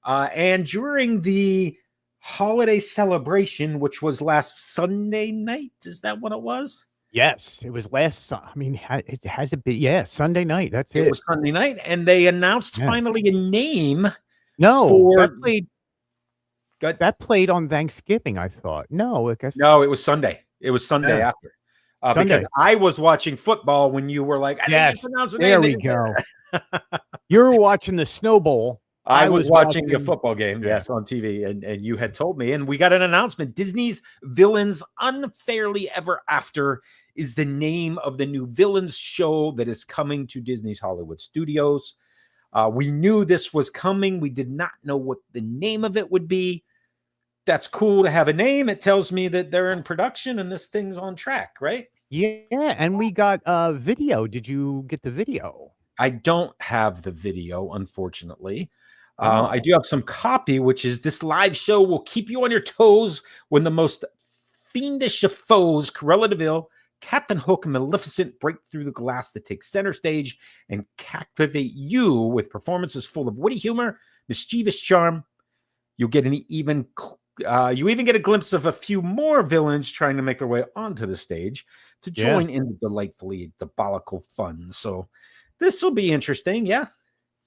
And during the holiday celebration, which was last Sunday night, is that what it was? Yes, it was I mean, it has it been? Yeah, Sunday night. That's It it. was Sunday night, and they announced Yeah. finally a name No, for. that played on Thanksgiving, I thought. No, I guess No, it was Sunday. It was Sunday yeah. after. Because Sunday. I was watching football when you were like, they just Yes, announced the there name. we go. You were watching the Snow Bowl. I was watching a watching football game, yeah. yes, on TV, and you had told me, and we got an announcement. Disney's Villains Unfairly Ever After is the name of the new villains show that is coming to Disney's Hollywood Studios. We knew this was coming. We did not know what the name of it would be. That's cool to have a name. It tells me that they're in production and this thing's on track, right? Yeah, and we got video. Did you get the video? I don't have the video, unfortunately. Oh. I do have some copy, which is this live show will keep you on your toes when the most fiendish of foes, Cruella de Vil, Captain Hook, and Maleficent break through the glass that takes center stage and captivate you with performances full of witty humor, mischievous charm. You'll get you even get a glimpse of a few more villains trying to make their way onto the stage to join in the delightfully diabolical fun. So this will be interesting. Yeah.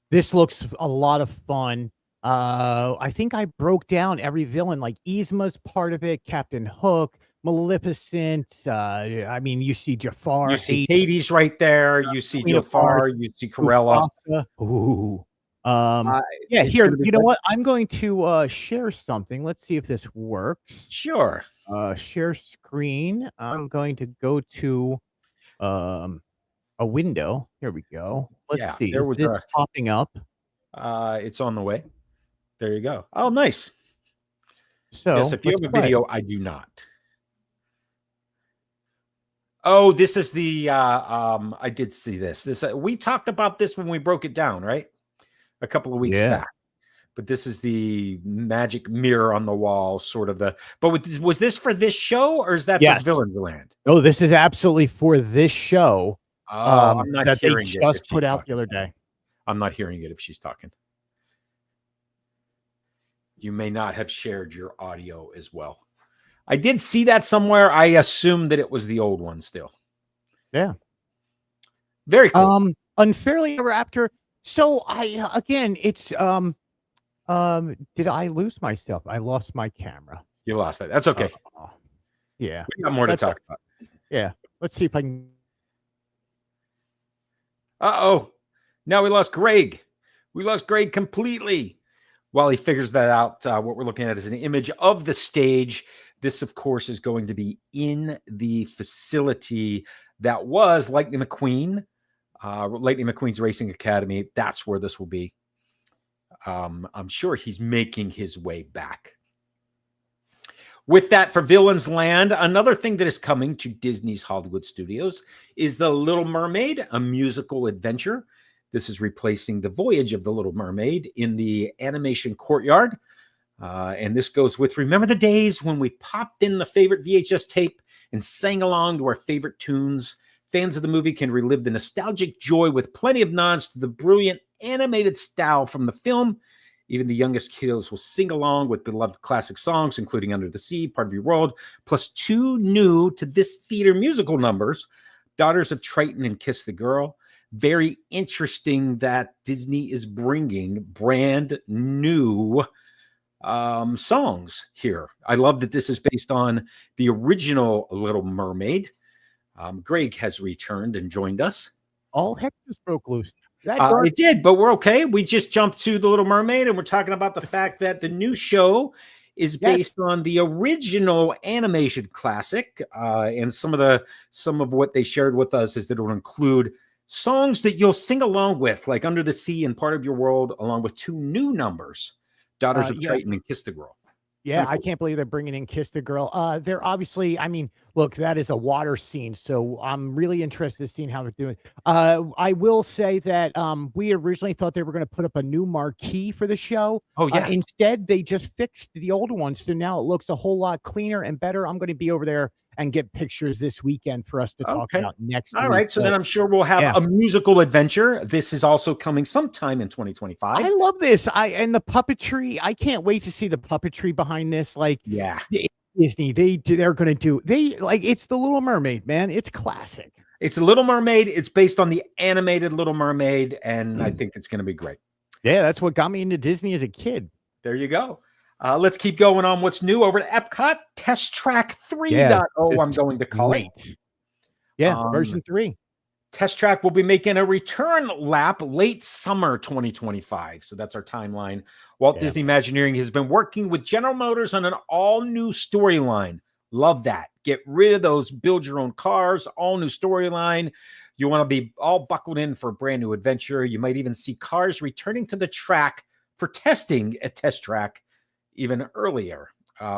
This looks a lot of fun. I think I broke down every villain, like Yzma's part of it, Captain Hook, Maleficent. I mean, you see Jafar. You see Hades right there. You see Queen of Jafar. You see Cruella. Mufasa. Ooh. It's here, gonna be you know good. what? I'm going to share something. Let's see if this works. Sure. Share screen. I'm going to go to a window. Here we go. Let's see. There Is was this popping up? it's on the way. There you go. Oh, nice. So Yes, if you let's have a play. video, I do not. Oh, this is the I did see this. This we talked about this when we broke it down, right? A couple of weeks Yeah. back. But this is the magic mirror on the wall, sort of the. But was this for this show, or is that Yes. for Villains Land? No, this is absolutely for this show. Oh, I'm not that they hearing it if just she's put out talking. the other day. I'm not hearing it if she's talking. You may not have shared your audio as well. I did see that somewhere. I assumed that it was the old one still. Yeah. Very cool. Unfairly Raptor. So it's did I lose my stuff? I lost my camera. You lost that. That's okay. Yeah. We got more to talk about. Yeah. Let's see if I can. Uh-oh. Now we lost Greg. We lost Greg completely. While he figures that out, what we're looking at is an image of the stage. This, of course, is going to be in the facility that was Lightning McQueen, Lightning McQueen's Racing Academy. That's where this will be. I'm sure he's making his way back. With that, for Villains Land, another thing that is coming to Disney's Hollywood Studios is The Little Mermaid, a musical adventure. This is replacing The Voyage of the Little Mermaid in the animation courtyard. And this goes with, remember the days when we popped in the favorite VHS tape and sang along to our favorite tunes? Fans of the movie can relive the nostalgic joy with plenty of nods to the brilliant animated style from the film. Even the youngest kiddos will sing along with beloved classic songs, including Under the Sea, Part of Your World, plus 2 new to this theater musical numbers, Daughters of Triton and Kiss the Girl. Very interesting that Disney is bringing brand new songs here. I love that this is based on the original Little Mermaid. Greg has returned and joined us. All heck just broke loose. It did, but we're okay. We just jumped to The Little Mermaid, and we're talking about the fact that the new show is based on the original animation classic. And some of what they shared with us is that it will include songs that you'll sing along with, like Under the Sea and Part of Your World, along with 2 new numbers, Daughters of Triton and Kiss the Girl. Yeah, I can't believe they're bringing in Kiss the Girl. They're obviously, I mean, look, that is a water scene, so I'm really interested in seeing how they're doing. I will say that we originally thought they were going to put up a new marquee for the show. Oh, yeah. Instead, they just fixed the old one, so now it looks a whole lot cleaner and better. I'm going to be over there and get pictures this weekend for us to talk about next week. All right, so then I'm sure we'll have a musical adventure. This is also coming sometime in 2025. I love this. And the puppetry. I can't wait to see the puppetry behind this. Like, Disney, they're going to do. It's the Little Mermaid, man. It's classic. It's the Little Mermaid. It's based on the animated Little Mermaid, and I think it's going to be great. Yeah, that's what got me into Disney as a kid. There you go. Let's keep going on what's new over at Epcot. Test Track 3.0, I'm going to call it. Yeah, version 3. Test Track will be making a return lap late summer 2025. So that's our timeline. Walt Disney Imagineering has been working with General Motors on an all-new storyline. Love that. Get rid of those build your own cars, all new storyline. You want to be all buckled in for a brand new adventure. You might even see cars returning to the track for testing at Test Track even earlier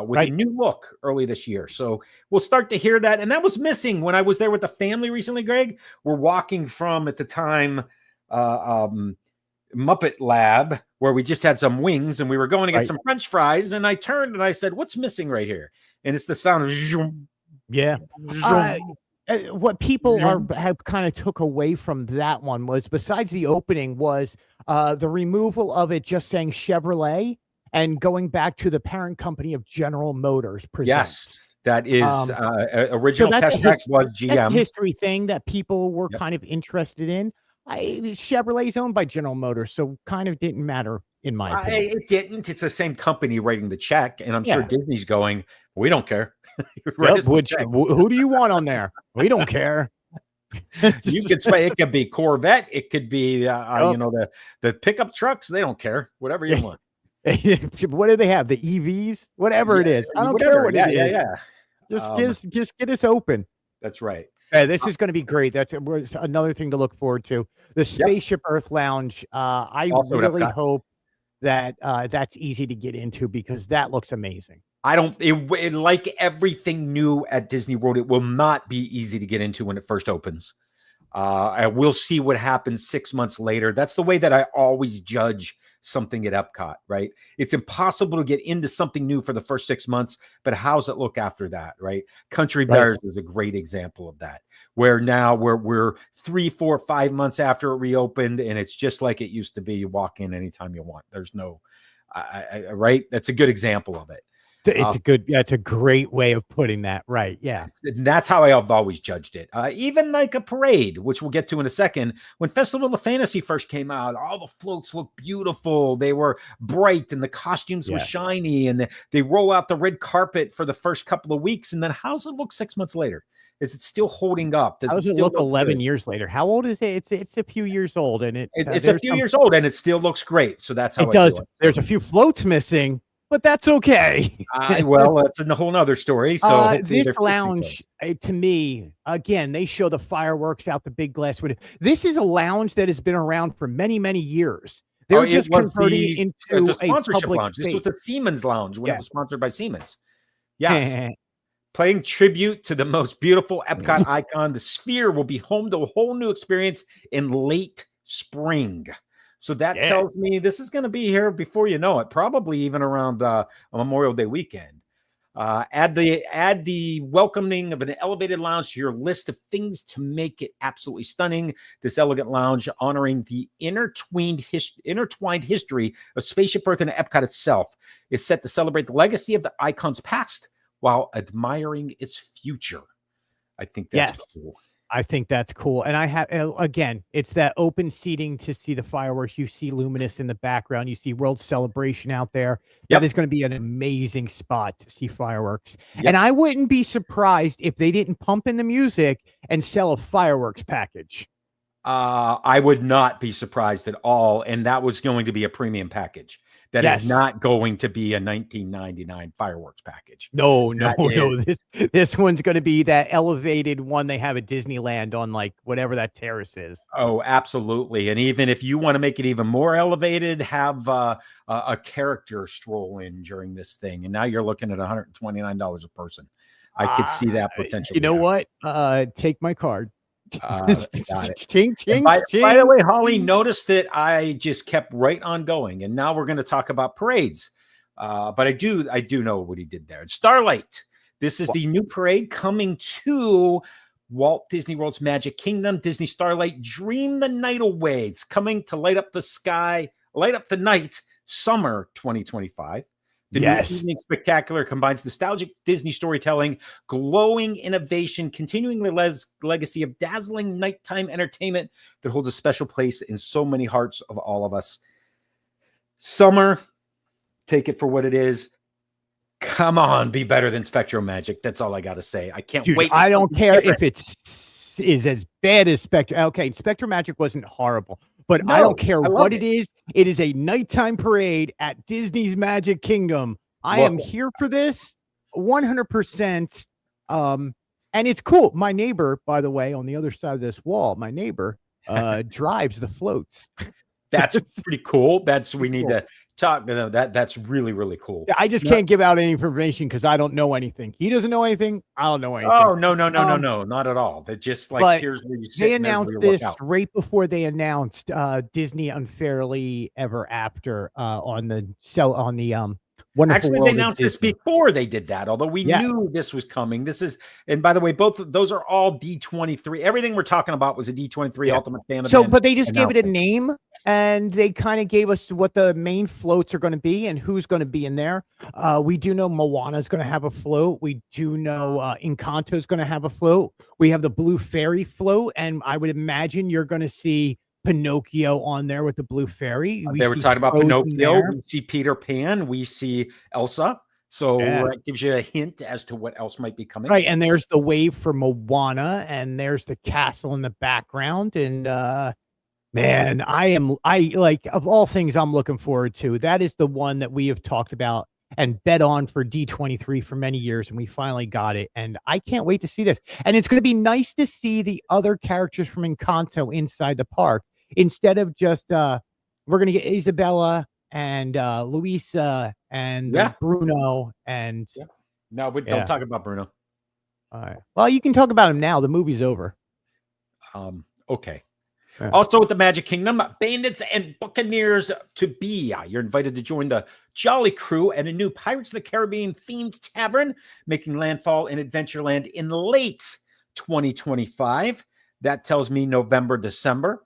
with a new look early this year. So we'll start to hear that. And that was missing when I was there with the family recently, Greg. We're walking from, at the time, Muppet Lab, where we just had some wings and we were going to get some French fries. And I turned and I said, what's missing right here? And it's the sound of zoom. Yeah. What people have kind of took away from that one was, besides the opening, was the removal of it just saying Chevrolet and going back to the parent company of General Motors presents. Yes, that is original Test Track was GM. That's a history thing that people were kind of interested in. Chevrolet's owned by General Motors, so kind of didn't matter in my opinion. It didn't. It's the same company writing the check, and I'm sure Disney's going, we don't care. Who do you want on there? We don't care. You could say it could be Corvette, it could be the pickup trucks. They don't care. Whatever you want. What do they have? The EVs? Whatever it is. I don't care what it is. Just get us open. That's right. This is going to be great. That's another thing to look forward to. The Spaceship Earth Lounge. I really hope that that's easy to get into because that looks amazing. I don't it like everything new at Disney World, it will not be easy to get into when it first opens. And we'll see what happens 6 months later. That's the way that I always judge something at Epcot, right? It's impossible to get into something new for the first 6 months, but how's it look after that, right? Country Bears is a great example of that, where now we're 3, 4, 5 months after it reopened, and it's just like it used to be. You walk in anytime you want. There's no, right? That's a good example of it. That's a great way of putting that. Right. Yeah. That's how I've always judged it. Even like a parade, which we'll get to in a second. When Festival of Fantasy first came out, all the floats looked beautiful. They were bright and the costumes were shiny, and they roll out the red carpet for the first couple of weeks. And then how's it look 6 months later? Is it still holding up? How does it look 11 years later? How old is it? It's a few years old, and it's a few years old, and it still looks great. So that's how it does. There's a few floats missing, but that's okay. Well, that's a whole nother story. So this lounge, to me, again, they show the fireworks out the big glass window. This is a lounge that has been around for many, many years. They're just converting it into a public lounge. space. This was the Siemens Lounge when it was sponsored by Siemens. Yes. Playing tribute to the most beautiful Epcot icon, the Sphere will be home to a whole new experience in late spring. So that tells me this is going to be here before you know it, probably even around a Memorial Day weekend. Add the welcoming of an elevated lounge to your list of things to make it absolutely stunning. This elegant lounge, honoring the intertwined history of Spaceship Earth and Epcot itself, is set to celebrate the legacy of the icon's past while admiring its future. I think that's cool. I think that's cool. And I have, again, it's that open seating to see the fireworks. You see Luminous in the background. You see World Celebration out there. That is going to be an amazing spot to see fireworks. And I wouldn't be surprised if they didn't pump in the music and sell a fireworks package. I would not be surprised at all. And that was going to be a premium package. That is not going to be a $19.99 fireworks package. No. This one's going to be that elevated one they have at Disneyland on like whatever that terrace is. Oh, absolutely. And even if you want to make it even more elevated, have a character stroll in during this thing. And now you're looking at $129 a person. I could see that potential. You know what? Take my card. Got it. By the way, Holly, notice that I just kept right on going, and now we're going to talk about parades. But I do know what he did there. Starlight. This is the new parade coming to Walt Disney World's Magic Kingdom. Disney Starlight, Dream the Night Away. It's coming to light up the sky, light up the night, summer 2025. The new evening spectacular combines nostalgic Disney storytelling, glowing innovation, continuing the legacy of dazzling nighttime entertainment that holds a special place in so many hearts of all of us. Summer, take it for what it is. Come on, be better than Spectro Magic. That's all I got to say. I can't wait. I don't care if it's as bad as Spectro. Okay, Spectro Magic wasn't horrible. But I don't care what it is. It is a nighttime parade at Disney's Magic Kingdom. I am here for this 100%. And it's cool. My neighbor, by the way, on the other side of this wall, my neighbor drives the floats. That's pretty cool. We need to talk to them. That's really, really cool. I just can't give out any information because I don't know anything. He doesn't know anything. I don't know anything. Oh, no, not at all. That just like, here's where you sit. They announced this right before they announced Disney Unfairly Ever After on the Wonderful Actually, World they announced this before they did that, although we knew this was coming. This is, and by the way, both of those are all D23. Everything we're talking about was a D23 Ultimate Fan event. So, but they just gave it a name, and they kind of gave us what the main floats are going to be and who's going to be in there. We do know Moana is going to have a float. We do know Encanto is going to have a float. We have the Blue Fairy float, and I would imagine you're going to see Pinocchio on there with the Blue Fairy. They were talking about Pinocchio. We see Peter Pan. We see Elsa. So that gives you a hint as to what else might be coming. Right. And there's the wave for Moana, and there's the castle in the background. And man, I like, of all things I'm looking forward to, that is the one that we have talked about and bet on for D23 for many years, and we finally got it. And I can't wait to see this. And it's going to be nice to see the other characters from Encanto inside the park instead of just we're going to get Isabella and Luisa and Yeah. Bruno and Yeah. No, but don't talk about Bruno. All right. Well, you can talk about him now. The movie's over. Okay. Yeah. Also at the Magic Kingdom, Bandits and Buccaneers to be. You're invited to join the Jolly Crew at a new Pirates of the Caribbean themed tavern, making landfall in Adventureland in late 2025. That tells me November, December.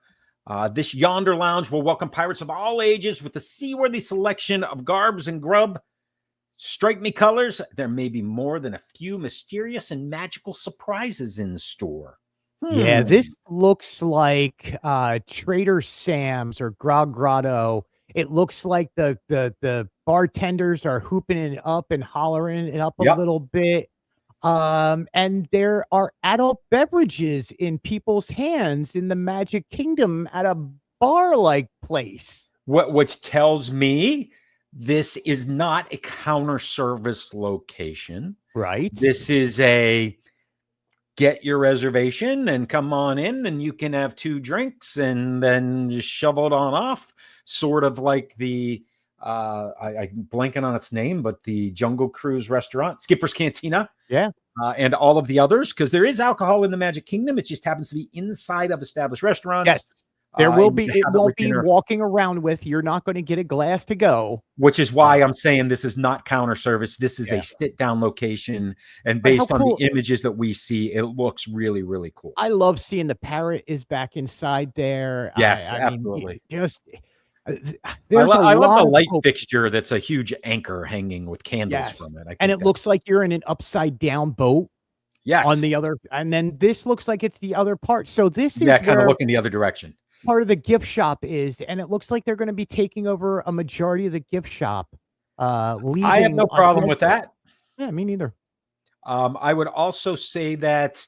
This Yonder Lounge will welcome pirates of all ages with a seaworthy selection of garbs and grub. Strike me colors. There may be more than a few mysterious and magical surprises in store. Yeah, this looks like Trader Sam's or Grog Grotto. It looks like the bartenders are hooping it up and hollering it up a little bit. And there are adult beverages in people's hands in the Magic Kingdom at a bar-like place. Which tells me this is not a counter service location. Right. This is a get your reservation and come on in and you can have 2 drinks and then just shovel it on off. Sort of like the, I'm blanking on its name, but the Jungle Cruise restaurant, Skipper's Cantina. Yeah. And all of the others, because there is alcohol in the Magic Kingdom. It just happens to be inside of established restaurants. Yes. There will be, it won't be dinner. walking around with. You're not going to get a glass to go. Which is why I'm saying this is not counter service. This is a sit-down location. And based on the images that we see, it looks really, really cool. I love seeing the parrot is back inside there. Yes, I absolutely. Mean, just I love the light fixture that's a huge anchor hanging with candles from it. And it looks like you're in an upside-down boat. Yes. On the other, and then this looks like it's the other part. So this is kind of looking the other direction. Part of the gift shop is, and it looks like they're going to be taking over a majority of the gift shop. Leaving I have no problem with that. Yeah, me neither. I would also say that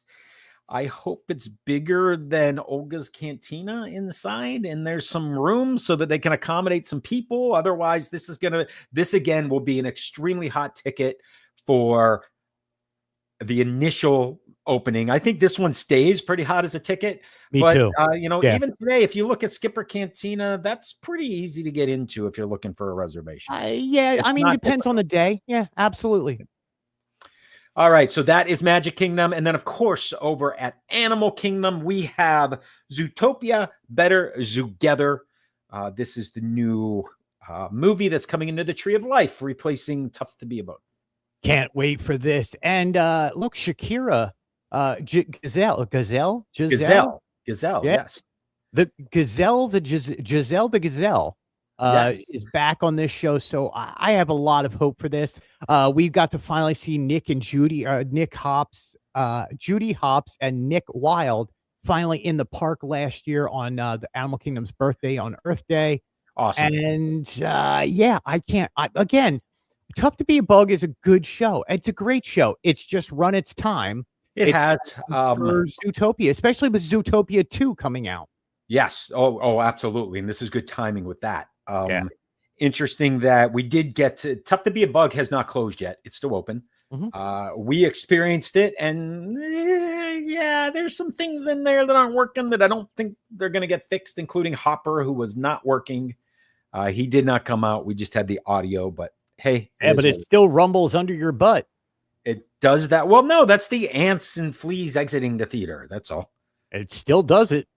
I hope it's bigger than Olga's Cantina inside, and there's some room so that they can accommodate some people. Otherwise, this again will be an extremely hot ticket for the initial opening. I think this one stays pretty hot as a ticket. Me too. Even today, if you look at Skipper Cantina, that's pretty easy to get into if you're looking for a reservation. It depends on the day. Yeah, absolutely. All right, so that is Magic Kingdom. And then, of course, over at Animal Kingdom, we have Zootopia Better Zootgether. This is the new movie that's coming into the Tree of Life, replacing Tough to Be About. Can't wait for this. And look, Shakira, Gazelle, yes. The Gazelle, Giselle the Gazelle is back on this show. So I have a lot of hope for this. We've got to finally see Nick and Judy, Judy Hopps and Nick Wilde finally in the park last year on the Animal Kingdom's birthday on Earth Day. Awesome. And again, Tough to Be a Bug is a good show. It's a great show. It's just run its time. It has for Zootopia, especially with Zootopia 2 coming out. Yes. Oh, absolutely. And this is good timing with that. Interesting that we did get to Tough to Be a Bug has not closed yet. It's still open. Mm-hmm. We experienced it, and there's some things in there that aren't working that I don't think they're going to get fixed, including Hopper, who was not working. He did not come out. We just had the audio, but hey. But it still rumbles under your butt. It does that. Well, no, that's the ants and fleas exiting the theater. That's all. It still does it.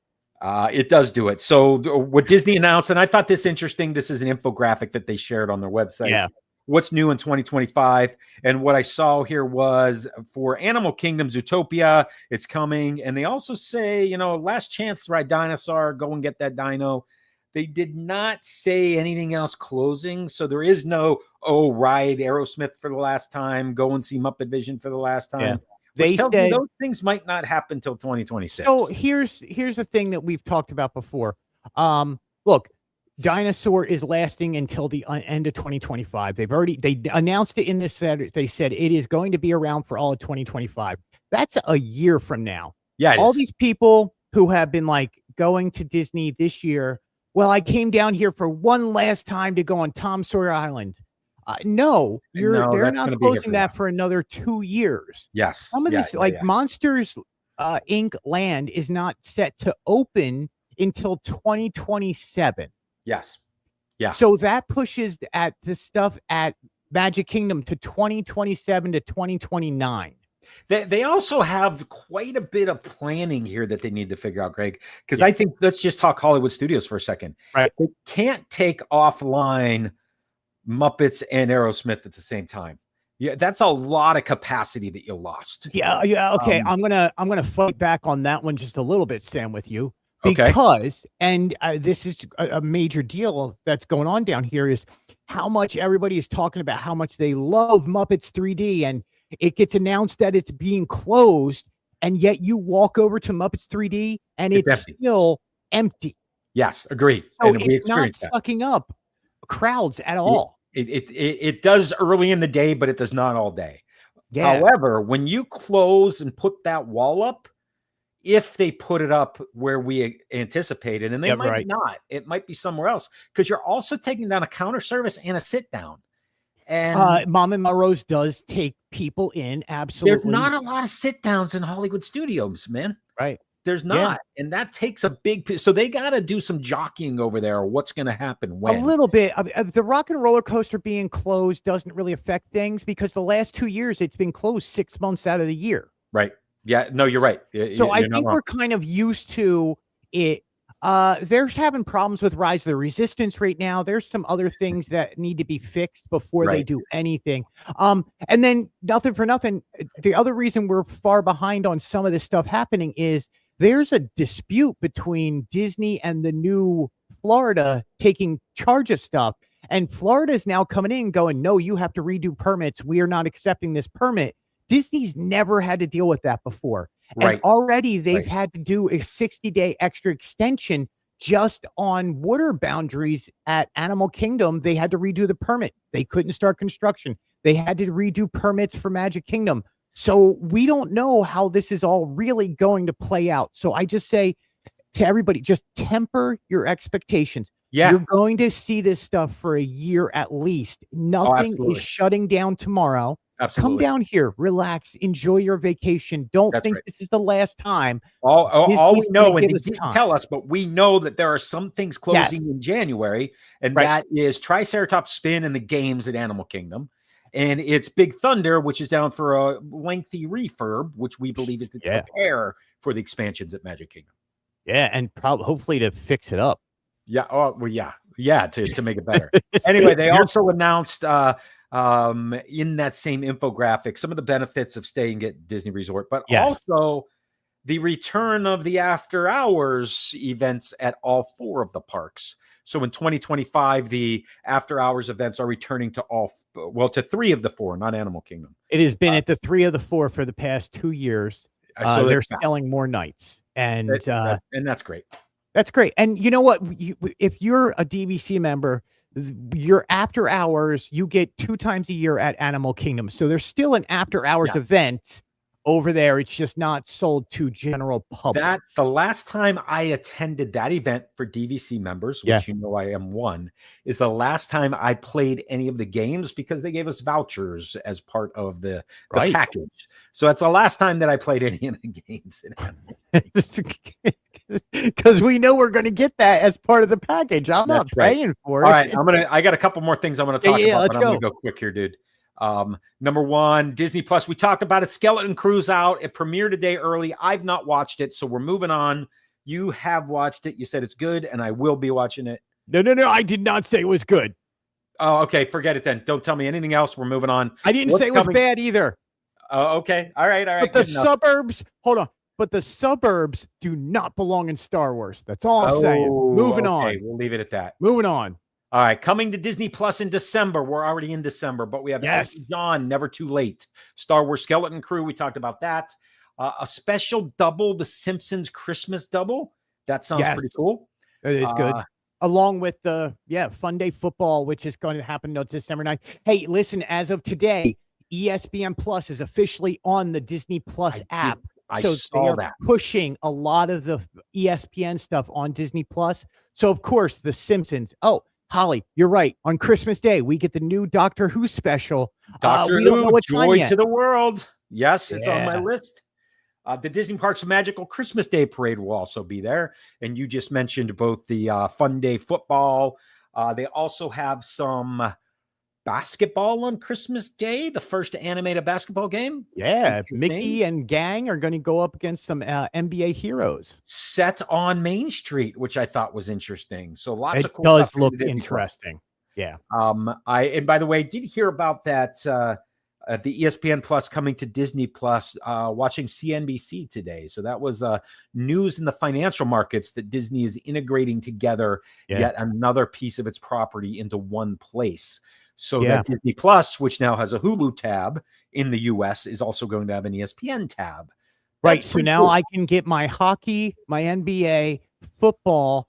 It does do it. So what Disney announced, and I thought this interesting. This is an infographic that they shared on their website. Yeah. What's new in 2025. And what I saw here was for Animal Kingdom Zootopia, it's coming. And they also say, last chance to ride dinosaur, go and get that dino. They did not say anything else closing. So there is no, ride Aerosmith for the last time, go and see Muppet Vision for the last time. Yeah. They said those things might not happen till 2026. So here's the thing that we've talked about before. Look, Dinosaur is lasting until the end of 2025. They announced it in this set. They said it is going to be around for all of 2025. That's a year from now. Yeah. All these people who have been going to Disney this year. Well, I came down here for one last time to go on Tom Sawyer Island. No, they're not closing that for another 2 years. Yes. Some of these, Monsters Inc. Land is not set to open until 2027. Yes. Yeah. So that pushes at the stuff at Magic Kingdom to 2027 to 2029. They also have quite a bit of planning here that they need to figure out, Greg. Because Yeah. I think let's just talk Hollywood Studios for a second. Right. They can't take offline Muppets and Aerosmith at the same time. Yeah, that's a lot of capacity that you lost. Yeah, okay. I'm gonna fight back on that one just a little bit, Sam, with you, Okay. because this is a major deal that's going on down here is how much everybody is talking about how much they love Muppets 3D, and it gets announced that it's being closed, and yet you walk over to Muppets 3D and it's empty. still empty. Yes, agree. So And we it's not experienced that. sucking up crowds at all. It does early in the day, but it does not all day. Yeah. However, when you close and put that wall up, if they put it up where we anticipated, and they might not, it might be somewhere else, because you're also taking down a counter service and a sit down. And Mom and Melrose does take people in. Absolutely. There's not a lot of sit downs in Hollywood Studios, man. Right. There's not. Yeah. And that takes a big, so they got to do some jockeying over there. What's going to happen when? A little bit. The Rock and Roller Coaster being closed doesn't really affect things because the last 2 years it's been closed 6 months out of the year. Right. Yeah. No, you're right. So I think we're kind of used to it. They're having problems with Rise of the Resistance right now. There's some other things that need to be fixed before they do anything. And then nothing for nothing. The other reason we're far behind on some of this stuff happening is there's a dispute between Disney and the new Florida taking charge of stuff. And Florida is now coming in going, no, you have to redo permits. We are not accepting this permit. Disney's never had to deal with that before. And already they've had to do a 60-day extra extension just on water boundaries at Animal Kingdom. They had to redo the permit. They couldn't start construction. They had to redo permits for Magic Kingdom. So we don't know how this is all really going to play out. So I just say to everybody, just temper your expectations. Yeah. You're going to see this stuff for a year at least. Nothing is shutting down tomorrow. Absolutely. Come down here, relax, enjoy your vacation. Don't think this is the last time. All we know, and they didn't tell us, but we know that there are some things closing in January, and that is Triceratops Spin and the games at Animal Kingdom. And it's Big Thunder, which is down for a lengthy refurb, which we believe is to prepare for the expansions at Magic Kingdom. Yeah, and hopefully to fix it up. Yeah. Oh, well, yeah, to make it better. Anyway, they also announced in that same infographic some of the benefits of staying at Disney Resort, but also the return of the after hours events at all 4 of the parks. So in 2025, the after hours events are returning to to 3 of the 4, not Animal Kingdom. It has been at the 3 of the 4 for the past 2 years. So they're selling more nights, and that's great. That's great. And you know what? If you're a DVC member, your after hours, you get 2 times a year at Animal Kingdom. So there's still an after hours event over there. It's just not sold to general public. The last time I attended that event for DVC members, which you know I am one, is the last time I played any of the games because they gave us vouchers as part of the package. So that's the last time that I played any of the games. Because we know we're going to get that as part of the package. I'm not paying for it. All right, I got a couple more things I want to talk about. Let's I'm going to go quick here, dude. Number 1, Disney Plus. We talked about it. Skeleton Crew's out. It premiered a day early. I've not watched it, so we're moving on. You have watched it. You said it's good, and I will be watching it. No. I did not say it was good. Oh, okay. Forget it then. Don't tell me anything else. We're moving on. I didn't say it was bad either. Okay. All right. But the suburbs, hold on. But the suburbs do not belong in Star Wars. That's all I'm saying. Moving on. We'll leave it at that. Moving on. All right. Coming to Disney Plus in December. We're already in December, but we have John, Never Too Late. Star Wars Skeleton Crew. We talked about that. A special double, The Simpsons Christmas double. That sounds pretty cool. It is good. Along with the, Fun Day Football, which is going to happen on December 9th. Hey, listen, as of today, ESPN Plus is officially on the Disney Plus app. I saw that. Pushing a lot of the ESPN stuff on Disney Plus. So, of course, The Simpsons. Oh, Holly, you're right. On Christmas Day, we get the new Doctor Who special. Doctor Who, Joy to the World. Yes, it's on my list. The Disney Parks Magical Christmas Day Parade will also be there. And you just mentioned both the Fun Day Football They also have some basketball on Christmas Day, the first animated basketball game. Yeah, Mickey and gang are going to go up against some NBA heroes. Set on Main Street, which I thought was interesting. So lots of cool stuff. It does stuff look interesting. Yeah. And by the way, I did hear about that the ESPN Plus coming to Disney Plus, watching CNBC today. So that was news in the financial markets that Disney is integrating together yet another piece of its property into one place. So that Disney Plus, which now has a Hulu tab in the US, is also going to have an ESPN tab. Right. So now I can get my hockey, my NBA, football,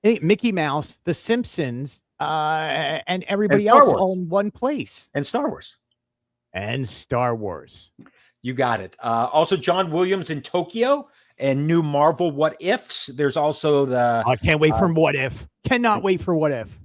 Mickey Mouse, The Simpsons, and everybody else all in one place. And Star Wars. You got it. Also, John Williams in Tokyo and new Marvel What Ifs. There's also I can't wait for What If. Cannot wait for What If.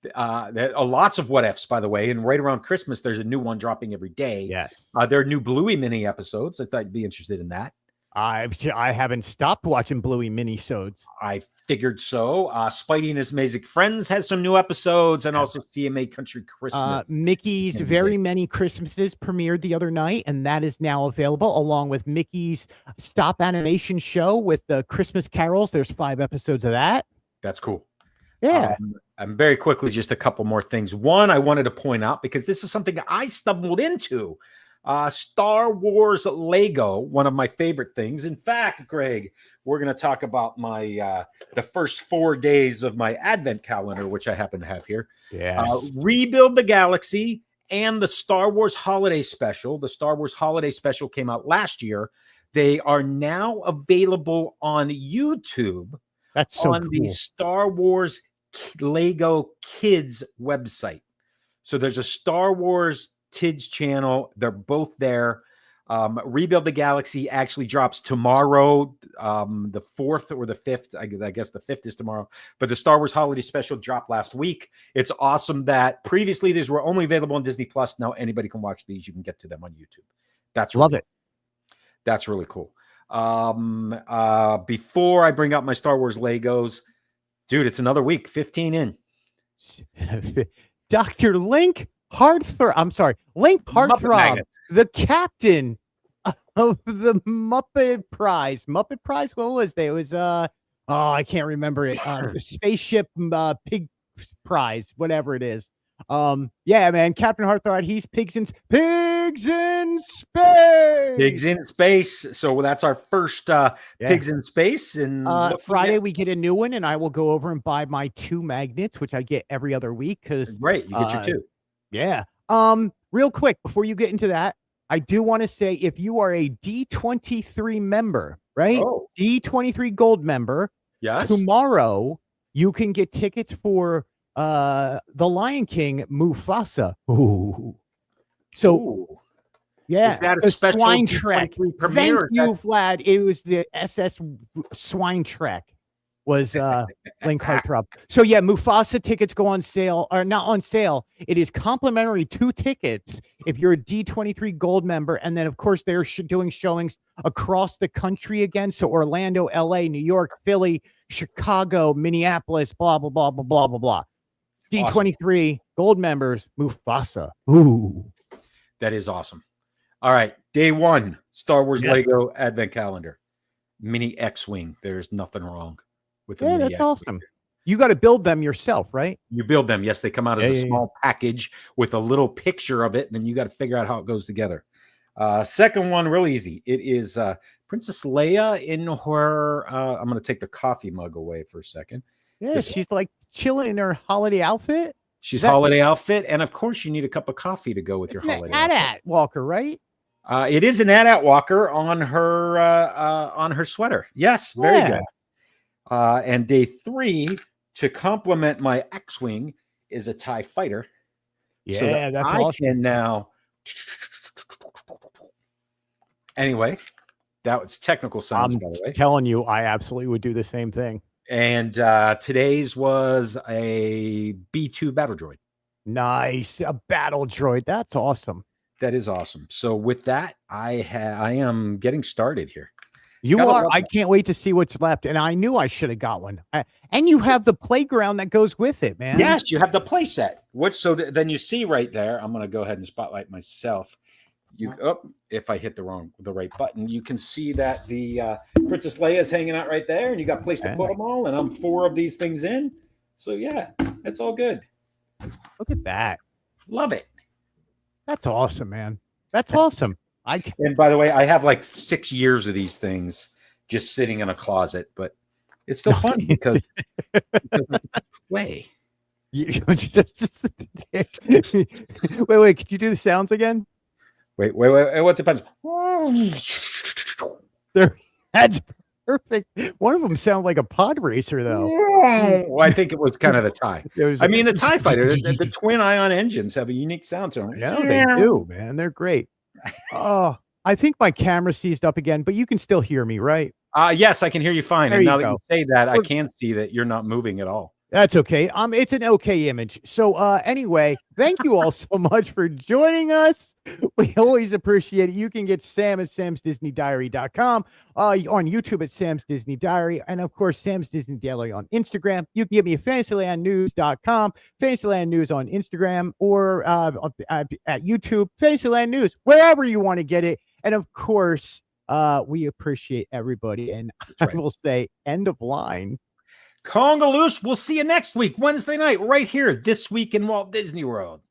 There are lots of What Ifs, by the way. And right around Christmas, there's a new one dropping every day. Yes. There are new Bluey mini episodes. I thought you'd be interested in that. I haven't stopped watching Bluey minisodes. I figured so. Spidey and His Amazing Friends has some new episodes, and also CMA Country Christmas. Mickey's Very Many Christmases premiered the other night, and that is now available, along with Mickey's stop animation show with the Christmas carols. There's 5 episodes of that. That's cool. Yeah. And very quickly, just a couple more things. One, I wanted to point out, because this is something I stumbled into. Star Wars Lego, one of my favorite things. In fact, Greg, we're going to talk about my the first 4 days of my advent calendar, which I happen to have here. Yes. Rebuild the Galaxy and the Star Wars Holiday Special. The Star Wars Holiday Special came out last year. They are now available on YouTube. That's so on cool. The Star Wars Lego Kids website. So there's a Star Wars Kids channel. They're both there. Rebuild the Galaxy actually drops tomorrow, the 4th or the 5th. I guess the 5th is tomorrow. But the Star Wars Holiday Special dropped last week. It's awesome that previously these were only available on Disney Plus. Now anybody can watch these. You can get to them on YouTube. That's love it. That's really cool. Before I bring up my Star Wars Legos, dude, it's another week, 15 in. Dr. Link Heartthrob, the captain of the Muppet Prize. Muppet Prize? What was they? It was I can't remember it. The Spaceship Pig Prize, whatever it is. Yeah, man, Captain Heartthrob, he's pigs in space. Pigs in space. So that's our first Pigs in Space. And Friday we get a new one, and I will go over and buy my 2 magnets, which I get every other week. Because great, you get your 2. Yeah. Real quick before you get into that, I do want to say, if you are a D23 member, right? Oh. D23 Gold member. Yes. Tomorrow you can get tickets for The Lion King Mufasa. Ooh. So, ooh. Yeah, is that a special Swine Trek premiere? Thank you, Vlad. It was the SS Swine Trek. Was Link Heartthrob. So yeah, Mufasa tickets go on sale, or not on sale. It is complimentary 2 tickets if you're a D23 Gold member, and then of course they're doing showings across the country again. So Orlando, LA, New York, Philly, Chicago, Minneapolis, blah blah blah blah blah blah blah. D23 awesome. Gold members, Mufasa. Ooh, that is awesome. All right, day 1, Star Wars Lego Advent Calendar, mini X-wing. There's nothing wrong with them. Yeah, that's awesome. You got to build them yourself, right? You build them. Yes, they come out as a small package with a little picture of it, and then you got to figure out how it goes together. Second one, really easy. It is Princess Leia in her. I'm going to take the coffee mug away for a second. Yeah, she's like chilling in her holiday outfit. She's holiday outfit, and of course, you need a cup of coffee to go with your holiday outfit. AT-AT Walker, right? It is an AT-AT Walker on her sweater. Yes, very good. And day 3, to complement my X-wing, is a TIE fighter. Yeah, so that that's I awesome. can now. Anyway, that was technical sounds, by the way. I'm telling you, I absolutely would do the same thing. And today's was a B2 battle droid. Nice, a battle droid. That's awesome. That is awesome. So with that, I am getting started here. You Gotta are. love I that. can't wait to see what's left. And I knew I should have got one. And you have the playground that goes with it, man. Yes, you have the play set. Then you see right there. I'm going to go ahead and spotlight myself. If I hit the right button, you can see that the Princess Leia is hanging out right there, and you got place to put them all. And I'm 4 of these things in. So yeah, it's all good. Look at that. Love it. That's awesome, man. That's awesome. And by the way, I have like 6 years of these things just sitting in a closet, but it's still fun because way. Wait, could you do the sounds again? Wait. What depends? That's perfect. One of them sounded like a pod racer, though. Well, I think it was kind of the TIE. The TIE Fighter, the twin ion engines have a unique sound to them. No, they do, man. They're great. Oh, I think my camera seized up again, but you can still hear me, right? Yes, I can hear you fine. There And you now go. that you say that, I can see that you're not moving at all. That's okay. It's an okay image. So anyway, thank you all so much for joining us. We always appreciate it. You can get Sam at samsdisneydiary.com, on YouTube at Sam's Disney Diary, and of course Sam's Disney Diary on Instagram. You can get me at fantasylandnews.com, Fantasyland News on Instagram, or at YouTube, Fantasyland News, wherever you want to get it. And of course, we appreciate everybody. And I will say, end of line. Congaloosh, we'll see you next week, Wednesday night, right here, This Week in Walt Disney World.